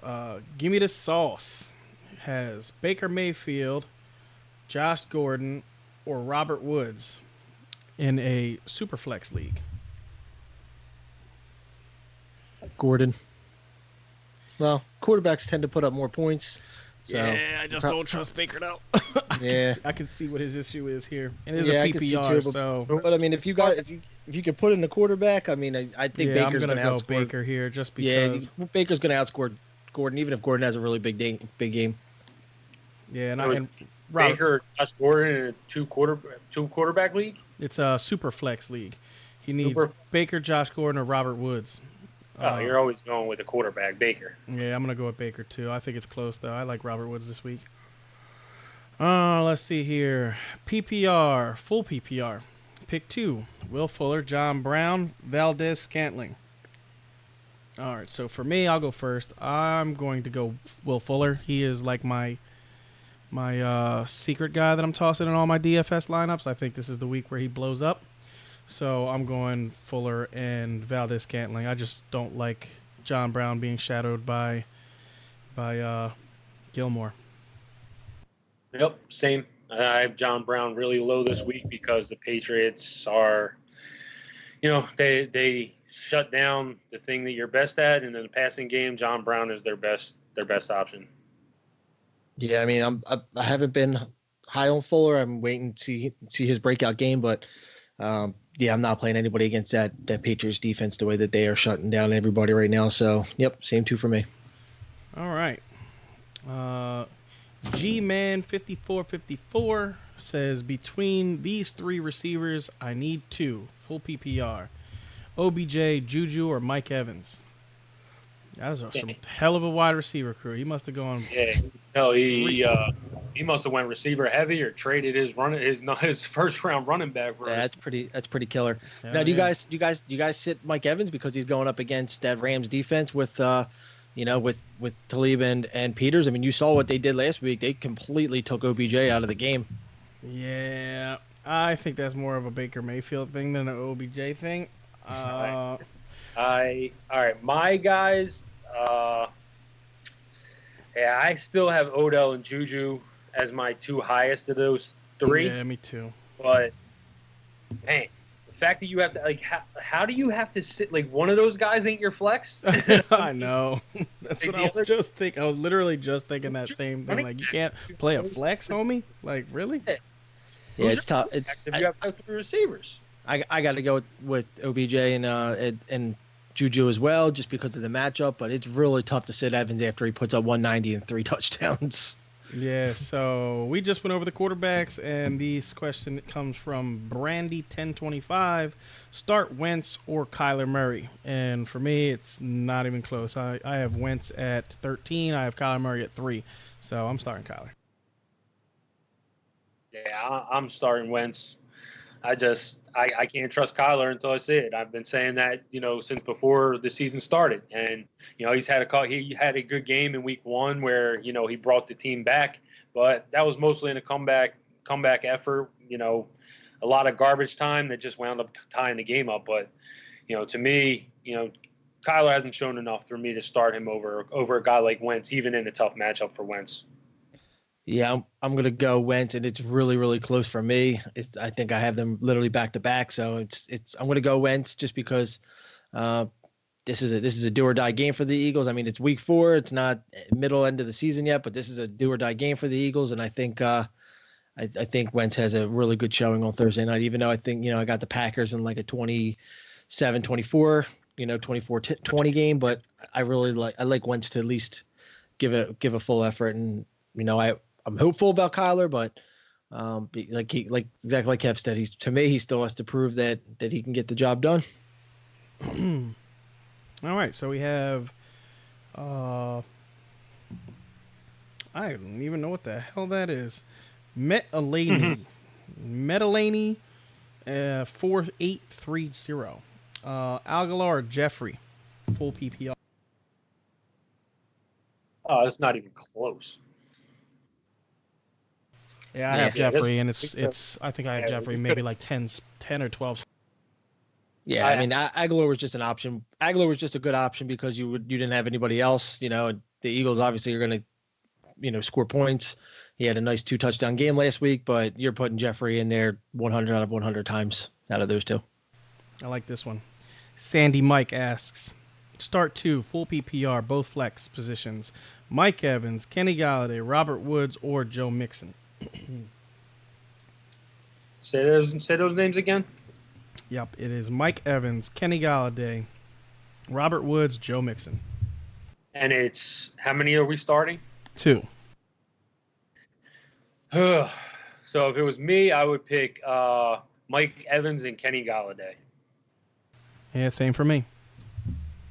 Gimme the Sauce. It has Baker Mayfield, Josh Gordon, or Robert Woods in a Superflex league. Gordon. Well, quarterbacks tend to put up more points. So yeah, I just don't trust Baker now. I can see what his issue is here. It is a PPR, so. But I mean, if you could put in a quarterback, I mean, I think Baker's going to outscore Baker here just because. Yeah, Baker's going to outscore Gordon, even if Gordon has a really big game. Yeah, and Baker, Josh Gordon in a two quarterback league. It's a super flex league. He needs Baker, Josh Gordon, or Robert Woods. Oh, you're always going with the quarterback, Baker. Yeah, I'm gonna go with Baker too. I think it's close though. I like Robert Woods this week. Let's see here. PPR, full PPR. Pick 2: Will Fuller, John Brown, Valdez Scantling. All right, so for me, I'll go first. I'm going to go Will Fuller. He is like my secret guy that I'm tossing in all my DFS lineups. I think this is the week where he blows up. So I'm going Fuller and Valdez Scantling. I just don't like John Brown being shadowed by Gilmore. Yep, same. I have John Brown really low this week because the Patriots are, they shut down the thing that you're best at, and in the passing game, John Brown is their best option. Yeah, I mean, I haven't been high on Fuller. I'm waiting to see his breakout game, but I'm not playing anybody against that Patriots defense the way that they are shutting down everybody right now. So, yep, same 2 for me. All right. G-Man 5454 says, between these 3 receivers, I need 2. Full PPR. OBJ, Juju, or Mike Evans. That's some hell of a wide receiver crew. He must have gone. Yeah, no, he must have went receiver heavy or traded his first round running back for us. That's pretty killer. Now, do you guys sit Mike Evans because he's going up against that Rams defense with Talib and Peters? I mean, you saw what they did last week. They completely took OBJ out of the game. Yeah, I think that's more of a Baker Mayfield thing than an OBJ thing. All right, my guys. I still have Odell and Juju as my 2 highest of those 3. Yeah, me too. But man, the fact that you have to how do you have to sit one of those guys ain't your flex? I know. That's what I was just thinking. I was literally just thinking that same thing. You can't play a flex, homie. Really? Yeah, it's tough. It's if you have 3 receivers. I got to go with OBJ and Juju as well, just because of the matchup. But it's really tough to sit Evans after he puts up 190 and 3 touchdowns. Yeah, so we just went over the quarterbacks, and this question comes from Brandy1025. Start Wentz or Kyler Murray? And for me, it's not even close. I have Wentz at 13. I have Kyler Murray at 3. So I'm starting Kyler. Yeah, I'm starting Wentz. I can't trust Kyler until I see it. I've been saying that, since before the season started. And, he had a good game in week 1 where, he brought the team back, but that was mostly in a comeback effort, a lot of garbage time that just wound up tying the game up. But, to me, Kyler hasn't shown enough for me to start him over a guy like Wentz, even in a tough matchup for Wentz. Yeah, I'm gonna go Wentz, and it's really, really close for me. I think I have them literally back to back, so I'm gonna go Wentz just because this is a do or die game for the Eagles. I mean, it's week 4, it's not middle end of the season yet, but this is a do or die game for the Eagles, and I think I think Wentz has a really good showing on Thursday night. Even though I think I got the Packers in like a 27-24, 24-20 game, but I like Wentz to at least give a full effort, and I'm hopeful about Kyler, but Like exactly like Kev said, to me he still has to prove that he can get the job done. All right, so we have I don't even know what the hell that is. Metalani. Metalani 4830. Aguilar or Jeffrey. Full PPR. Oh, it's not even close. Yeah, I have Jeffrey, and it's I think I have yeah, Jeffrey maybe like 10 or 12. Yeah, I mean, Aguilar was just an option. Aguilar was just a good option because you didn't have anybody else. The Eagles obviously are going to, score points. He had a nice 2 touchdown game last week, but you're putting Jeffrey in there 100 out of 100 times out of those two. I like this one. Sandy Mike asks, start 2, full PPR, both flex positions. Mike Evans, Kenny Galladay, Robert Woods, or Joe Mixon. Say those names again. Yep, it is Mike Evans, Kenny Galladay, Robert Woods, Joe Mixon. And it's how many are we starting? 2. So if it was me, I would pick Mike Evans and Kenny Galladay. Yeah, same for me.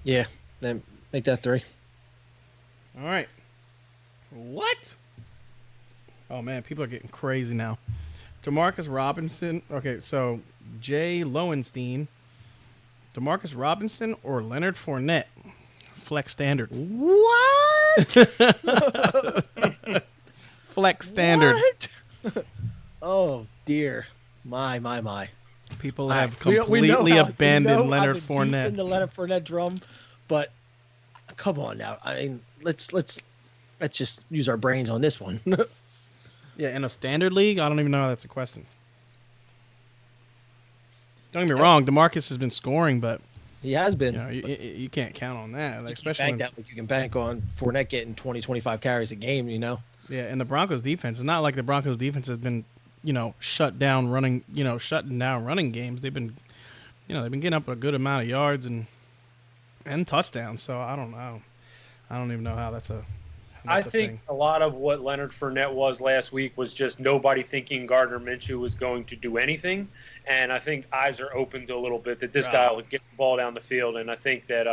Yeah, then make that 3. All right. What? Oh, man, people are getting crazy now. Demarcus Robinson. Okay, so Jay Lowenstein. Demarcus Robinson or Leonard Fournette? Flex standard. What? Flex standard. What? Oh, dear. My. People have completely abandoned Leonard Fournette. In the Leonard Fournette drum, but come on now. I mean, let's just use our brains on this one. Yeah, in a standard league, I don't even know how that's a question. Don't get me wrong, DeMarcus has been scoring, but he has been. You can't count on that, especially you can bank on Fournette getting 20, 25 carries a game. Yeah, and the Broncos defense. It's not like the Broncos defense has been, shutting down running games. They've been, they've been getting up a good amount of yards and touchdowns. So I don't know. I don't even know how that's a. I think a lot of what Leonard Fournette was last week was just nobody thinking Gardner Minshew was going to do anything. And I think eyes are opened a little bit that this guy will get the ball down the field. And I think that,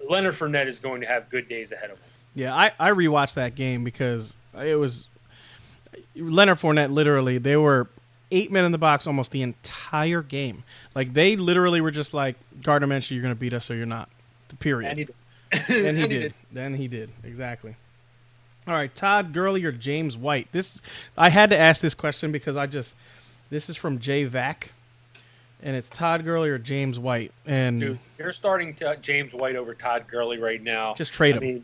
Leonard Fournette is going to have good days ahead of him. Yeah, I rewatched that game because it was Leonard Fournette literally, they were 8 men in the box almost the entire game. Like, they literally were just like, Gardner Minshew, you're going to beat us or you're not. Period. And he did. And he did. Then he did. Exactly. All right, Todd Gurley or James White? I had to ask this question because this is from Jay Vac, and it's Todd Gurley or James White. And dude, you're starting James White over Todd Gurley right now. Just trade him.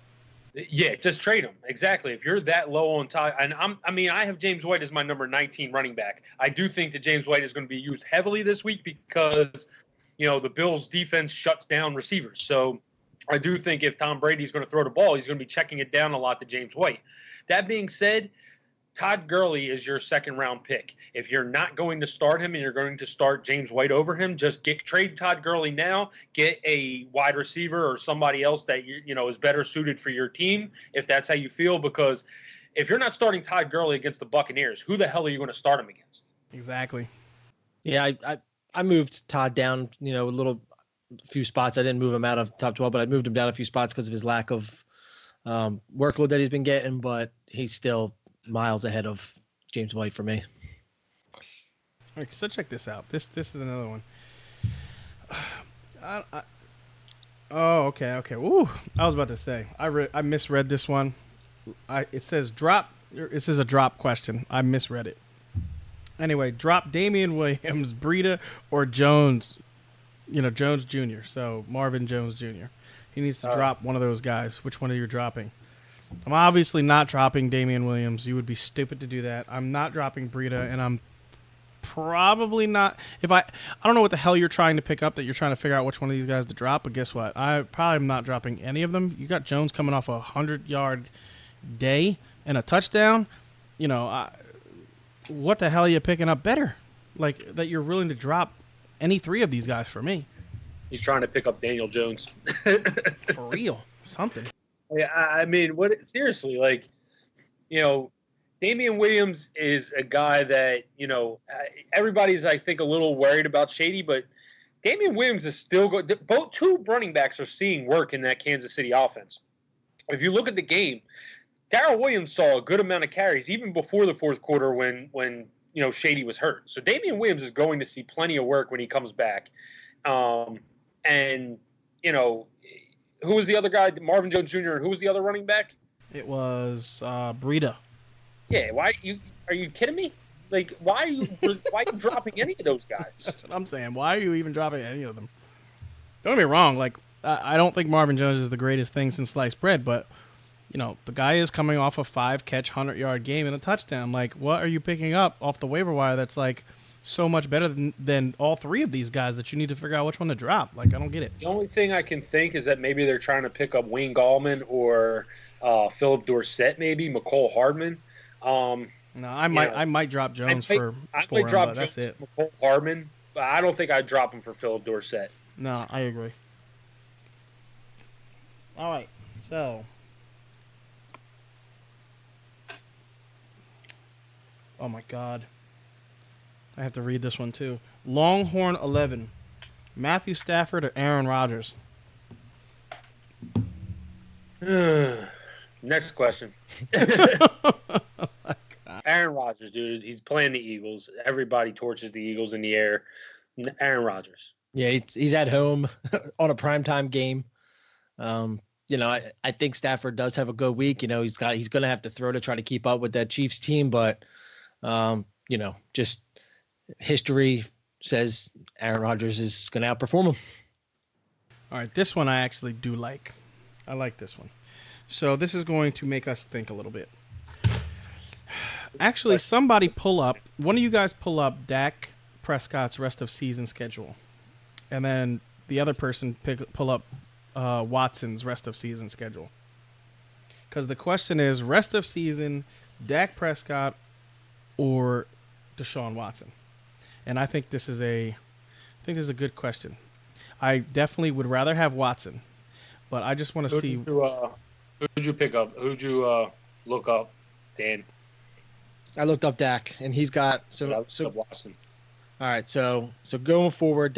Yeah, just trade him. Exactly. If you're that low on Todd, and I have James White as my number 19 running back. I do think that James White is going to be used heavily this week because, the Bills defense shuts down receivers. So I do think if Tom Brady's going to throw the ball, he's going to be checking it down a lot to James White. That being said, Todd Gurley is your second-round pick. If you're not going to start him and you're going to start James White over him, just trade Todd Gurley now, get a wide receiver or somebody else that is better suited for your team, if that's how you feel. Because if you're not starting Todd Gurley against the Buccaneers, who the hell are you going to start him against? Exactly. Yeah, I moved Todd down, a few spots. I didn't move him out of top 12, but I moved him down a few spots because of his lack of workload that he's been getting, but he's still miles ahead of James White for me. All right, so check this out. This is another one. Okay. Ooh, I was about to say I misread this one. It says drop. This is a drop question. I misread it. Anyway, drop Damian Williams, Breida, or Jones. Jones Jr. So Marvin Jones Jr. He needs to drop one of those guys. Which one are you dropping? I'm obviously not dropping Damian Williams. You would be stupid to do that. I'm not dropping Breida, and I'm probably not. I don't know what the hell you're trying to pick up that you're trying to figure out which one of these guys to drop, but guess what? I probably am not dropping any of them. You got Jones coming off a 100-yard day and a touchdown. What the hell are you picking up better? Like, that you're willing to drop any 3 of these guys for me. He's trying to pick up Daniel Jones. For real. Something. Yeah, seriously, Damian Williams is a guy that, everybody's, I think, a little worried about Shady, but Damian Williams is still good. Both two running backs are seeing work in that Kansas City offense. If you look at the game, Darrell Williams saw a good amount of carries even before the fourth quarter when Shady was hurt. So Damian Williams is going to see plenty of work when he comes back. And who was the other guy? Marvin Jones Jr. And who was the other running back? It was Breida. Yeah, are you kidding me? Like, why are you dropping any of those guys? That's what I'm saying. Why are you even dropping any of them? Don't get me wrong. Like, I don't think Marvin Jones is the greatest thing since sliced bread, but the guy is coming off a 5-catch, 100-yard game and a touchdown. Like, what are you picking up off the waiver wire that's like so much better than all three of these guys that you need to figure out which one to drop? Like, I don't get it. The only thing I can think is that maybe they're trying to pick up Wayne Gallman or Philip Dorsett, maybe McCole Hardman. No, I might drop Jones for him, but that's it. McCole Hardman, but I don't think I'd drop him for Philip Dorsett. No, I agree. All right, so oh my God, I have to read this one too. Longhorn 11, Matthew Stafford or Aaron Rodgers? Next question. Aaron Rodgers, dude. He's playing the Eagles. Everybody torches the Eagles in the air. Aaron Rodgers. Yeah, he's at home on a primetime game. I think Stafford does have a good week. He's going to have to throw to try to keep up with that Chiefs team, but just history says Aaron Rodgers is going to outperform him. All right, this one I actually do like. I like this one. So this is going to make us think a little bit. Actually, one of you guys pull up Dak Prescott's rest of season schedule. And then the other person pull up Watson's rest of season schedule. Because the question is, rest of season, Dak Prescott or Deshaun Watson? And I think this is a good question. I definitely would rather have Watson, but I just want to see. Who'd you pick up? Who'd you look up, Dan? I looked up Dak, and he's got Watson. All right, so going forward,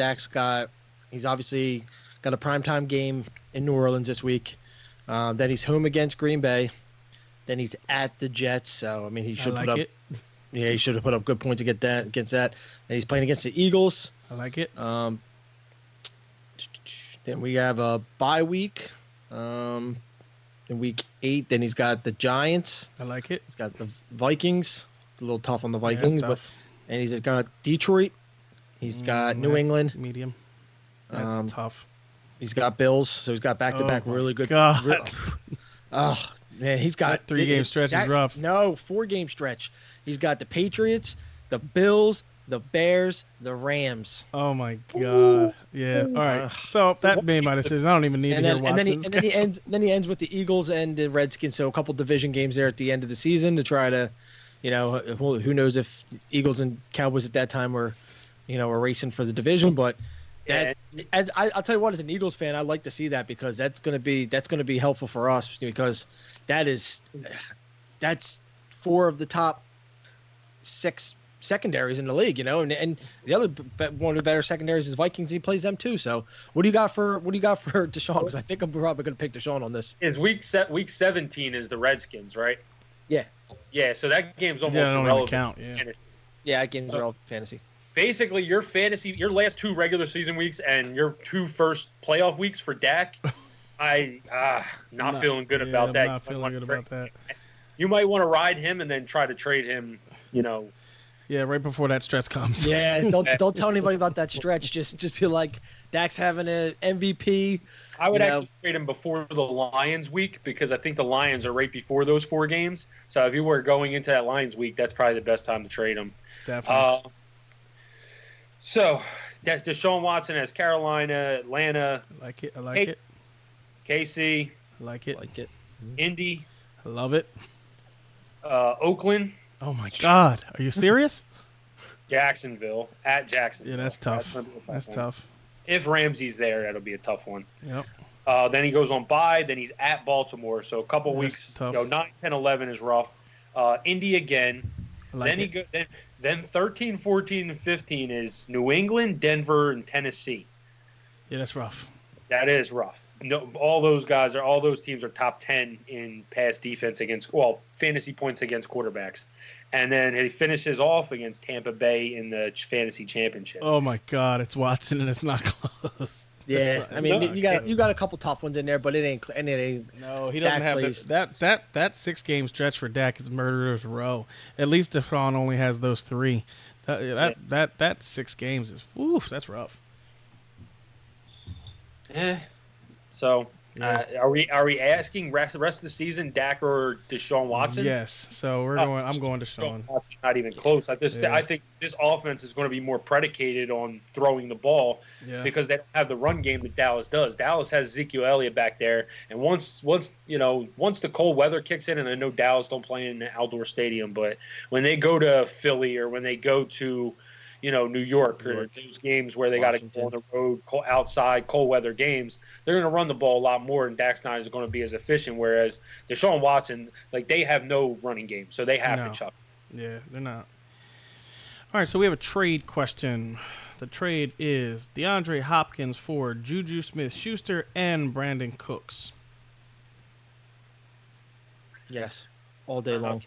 he's obviously got a primetime game in New Orleans this week. Then he's home against Green Bay. Then he's at the Jets. So he should he should have put up good points against that. And he's playing against the Eagles. I like it. Then we have a bye week. In week 8, then he's got the Giants. I like it. He's got the Vikings. It's a little tough on the Vikings, and he's got Detroit. He's got New England. Medium. That's tough. He's got Bills, so he's got back-to-back really good. God. Oh man, he's got that 3-game stretch is rough. No, 4-game stretch. He's got the Patriots, the Bills, the Bears, the Rams. Oh my God! Yeah. All right. So that made my decision. I don't even need to hear Watson's. Then he ends with the Eagles and the Redskins. So a couple division games there at the end of the season to try to, who knows if Eagles and Cowboys at that time were racing for the division. But I'll tell you what, as an Eagles fan, I'd like to see that because that's going to be helpful for us because that's 4 of the top 6 secondaries in the league, and the other one of the better secondaries is Vikings. He plays them too. So what do you got for Deshaun? Because I think I'm probably going to pick Deshaun on this. It's week 17 is the Redskins, right? Yeah. Yeah. So that game's almost irrelevant. Don't count. Yeah, that game's all fantasy. Basically, your last 2 regular season weeks and your 2 first playoff weeks for Dak, not feeling good about that. Not feeling good about that. You might want to ride him and then try to trade him. Yeah, right before that stretch comes. Yeah, don't tell anybody about that stretch. Just be like, Dak's having an MVP. I would actually trade him before the Lions week because I think the Lions are right before those 4 games. So if you were going into that Lions week, that's probably the best time to trade him. Definitely. So Deshaun Watson has Carolina, Atlanta. I like it. KC. I like it. Indy. I love it. Oakland. Oh my God! Are you serious? Jacksonville at Jacksonville. Yeah, that's tough. That's tough. If Ramsey's there, that'll be a tough one. Yep. Then he goes on bye. Then he's at Baltimore. So a couple weeks. Tough. 9, 10, 11 is rough. Indy again. Then 13, 14, and 15 is New England, Denver, and Tennessee. Yeah, that's rough. That is rough. No, all those teams are top 10 in pass defense fantasy points against quarterbacks. And then he finishes off against Tampa Bay in the fantasy championship. Oh my God, it's Watson and it's not close. Yeah, I mean you got a couple tough ones in there, but it ain't. No, he doesn't have that 6-game stretch for Dak is murderer's row. At least Deshaun only has those 3. That 6 games is that's rough. So, are we asking the rest of the season Dak or Deshaun Watson? Yes. So I'm going Deshaun. Not even close. I think this offense is going to be more predicated on throwing the ball because they don't have the run game that Dallas does. Dallas has Ezekiel Elliott back there, and once the cold weather kicks in, and I know Dallas don't play in an outdoor stadium, but when they go to Philly or when they go to New York or those games where they got to go on the road, outside, cold weather games, they're going to run the ball a lot more, and Dak's not going to be as efficient. Whereas Deshaun Watson, they have no running game, so they have to chuck. Yeah, they're not. All right, so we have a trade question. The trade is DeAndre Hopkins for Juju Smith-Schuster and Brandon Cooks. Yes, all day long.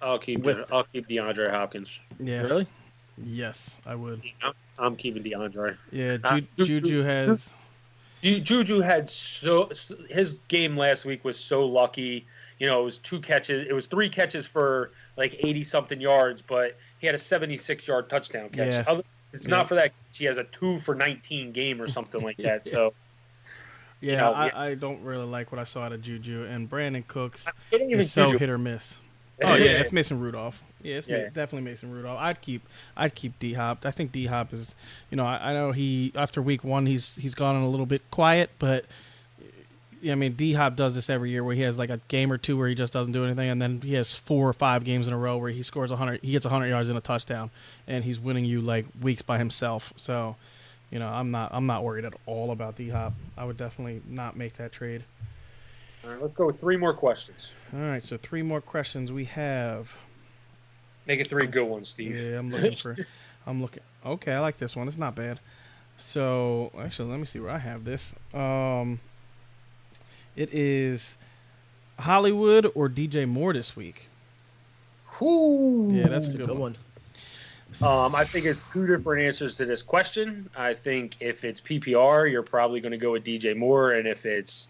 I'll keep DeAndre Hopkins. Yeah. Really? Yes, I would. I'm keeping DeAndre. Yeah, Juju has. Juju had his game last week was so lucky. It was 2 catches. It was 3 catches for 80-something yards, but he had a 76-yard touchdown catch. Yeah. It's not for that. He has a 2 for 19 game or something like that. So. Yeah, I don't really like what I saw out of Juju, and Brandon Cooks is so hit or miss. Oh yeah, it's Mason Rudolph. Yeah, it's definitely Mason Rudolph. I'd keep D Hop. I think D Hop is, I know he after week 1 he's gone a little bit quiet, but I mean D Hop does this every year where he has a game or 2 where he just doesn't do anything, and then he has 4 or 5 games in a row where he scores 100. He gets 100 yards and a touchdown, and he's winning you weeks by himself. So, I'm not worried at all about D Hop. I would definitely not make that trade. All right, let's go with 3 more questions. All right, so 3 more questions we have. Make it 3 good ones, Steve. Yeah, I'm looking. Okay, I like this one. It's not bad. So, actually, let me see where I have this. It is Hollywood or DJ Moore this week. Ooh, yeah, that's a good one. I think it's 2 different answers to this question. I think if it's PPR, you're probably going to go with DJ Moore, and if it's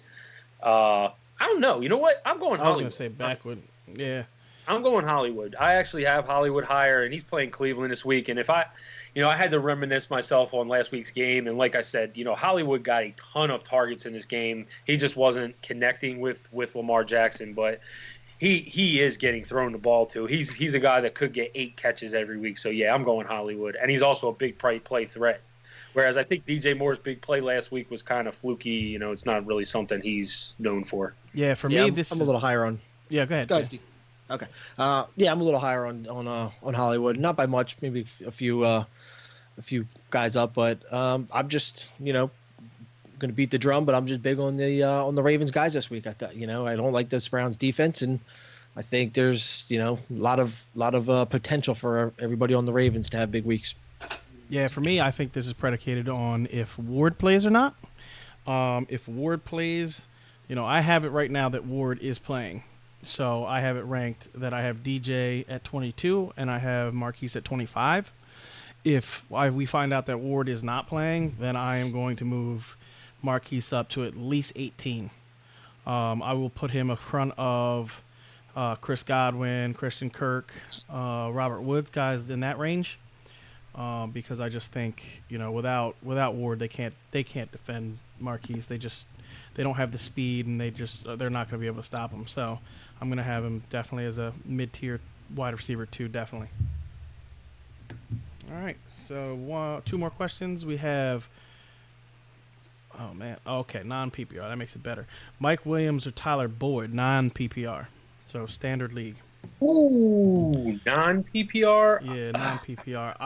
I don't know. You know what? I'm going Hollywood. I was going to say backward. Yeah. I'm going Hollywood. I actually have Hollywood higher, and he's playing Cleveland this week. And if I had to reminisce myself on last week's game, and like I said, Hollywood got a ton of targets in this game. He just wasn't connecting with Lamar Jackson, but he is getting thrown the ball to. He's a guy that could get 8 catches every week. So yeah, I'm going Hollywood, and he's also a big play threat. Whereas I think DJ Moore's big play last week was kind of fluky. It's not really something he's known for. Yeah, for me, I'm a little higher on. Yeah, go ahead. Go ahead, Steve. Okay. I'm a little higher on Hollywood, not by much, maybe a few guys up, but I'm just going to beat the drum, but I'm just big on the Ravens guys this week. I thought I don't like this Browns defense, and I think there's a lot of potential for everybody on the Ravens to have big weeks. Yeah, for me, I think this is predicated on if Ward plays or not. If Ward plays, I have it right now that Ward is playing. So I have it ranked that I have DJ at 22 and I have Marquise at 25. If we find out that Ward is not playing, then I am going to move Marquise up to at least 18. I will put him in front of Chris Godwin, Christian Kirk, Robert Woods, guys in that range. Because I just think without Ward they can't defend Marquise. They don't have the speed, and they're not going to be able to stop him. So I'm going to have him definitely as a mid-tier wide receiver 2, definitely. All right, so 2 more questions. We have. Oh man, okay, non-PPR, that makes it better. Mike Williams or Tyler Boyd, non-PPR, so standard league. Ooh, non-PPR? Yeah, non-PPR.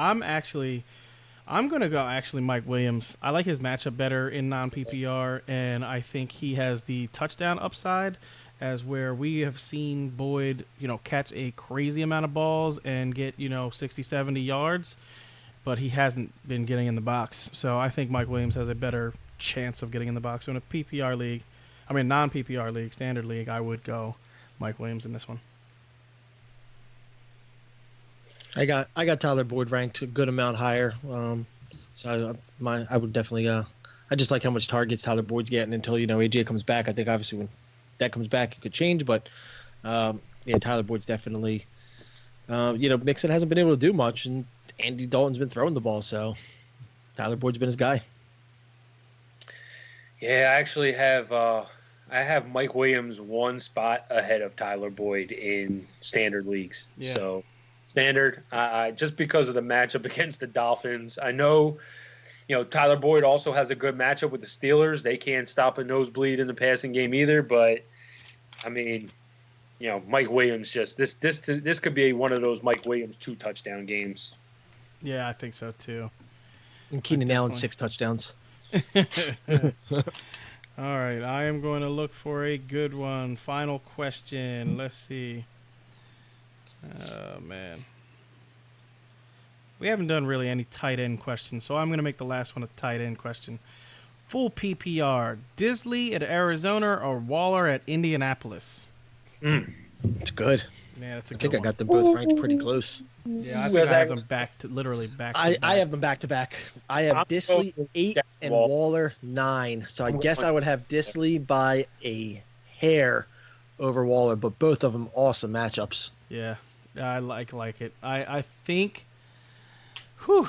I'm going to go Mike Williams. I like his matchup better in non-PPR, and I think he has the touchdown upside, as where we have seen Boyd, catch a crazy amount of balls and get, 60, 70 yards, but he hasn't been getting in the box. So I think Mike Williams has a better chance of getting in the box. So in a PPR league, non-PPR league, standard league, I would go Mike Williams in this one. I got Tyler Boyd ranked a good amount higher. So I would definitely I just like how much targets Tyler Boyd's getting until AJ comes back. I think obviously when that comes back it could change, but Tyler Boyd's definitely Mixon hasn't been able to do much, and Andy Dalton's been throwing the ball, so Tyler Boyd's been his guy. Yeah, I actually have Mike Williams one spot ahead of Tyler Boyd in standard leagues. Yeah. So standard, just because of the matchup against the Dolphins. I know, Tyler Boyd also has a good matchup with the Steelers. They can't stop a nosebleed in the passing game either. But I mean, Mike Williams this could be one of those Mike Williams 2 touchdown games. Yeah, I think so too. And Keenan Allen 6 touchdowns. All right, I am going to look for a good one. Final question. Let's see. Oh, man. We haven't done really any tight end questions, so I'm going to make the last one a tight end question. Full PPR, Disley at Arizona or Waller at Indianapolis? It's good. Yeah, that's a I good think one. I got them both ranked pretty close. Yeah, I think I have them back to back. I have them back to back. I have Disley 8 and Waller 9. So I guess I would have Disley by a hair over Waller, but both of them awesome matchups. Yeah, I like it. I think. Whew.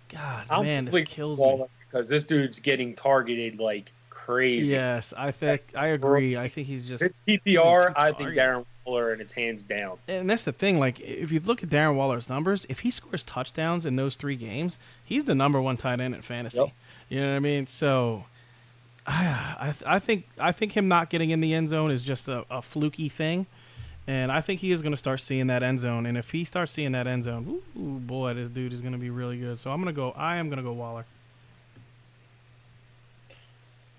God, man, this kills me. Because this dude's getting targeted like crazy. Yes, I agree. I think he's just PPR. I think Darren Waller, and it's hands down. And that's the thing. Like, if you look at Darren Waller's numbers, if he scores touchdowns in those 3 games, he's the #1 tight end in fantasy. Yep. You know what I mean? So, I think him not getting in the end zone is just a fluky thing, and I think he is going to start seeing that end zone. And if he starts seeing that end zone, ooh boy, this dude is going to be really good. So I am going to go Waller.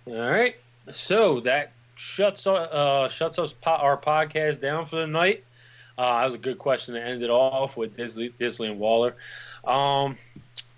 All right, so that shuts our podcast down for the night. That was a good question to end it off with Disley and Waller. But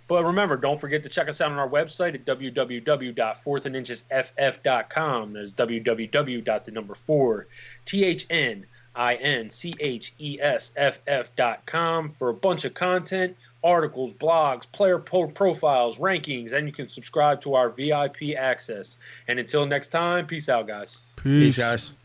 remember, don't forget to check us out on our website at www.fourthandinchesff.com. That's www.4thandinchesff.com for a bunch of content, articles, blogs, player profiles, rankings, and you can subscribe to our VIP access. And until next time, peace out, guys. Peace guys.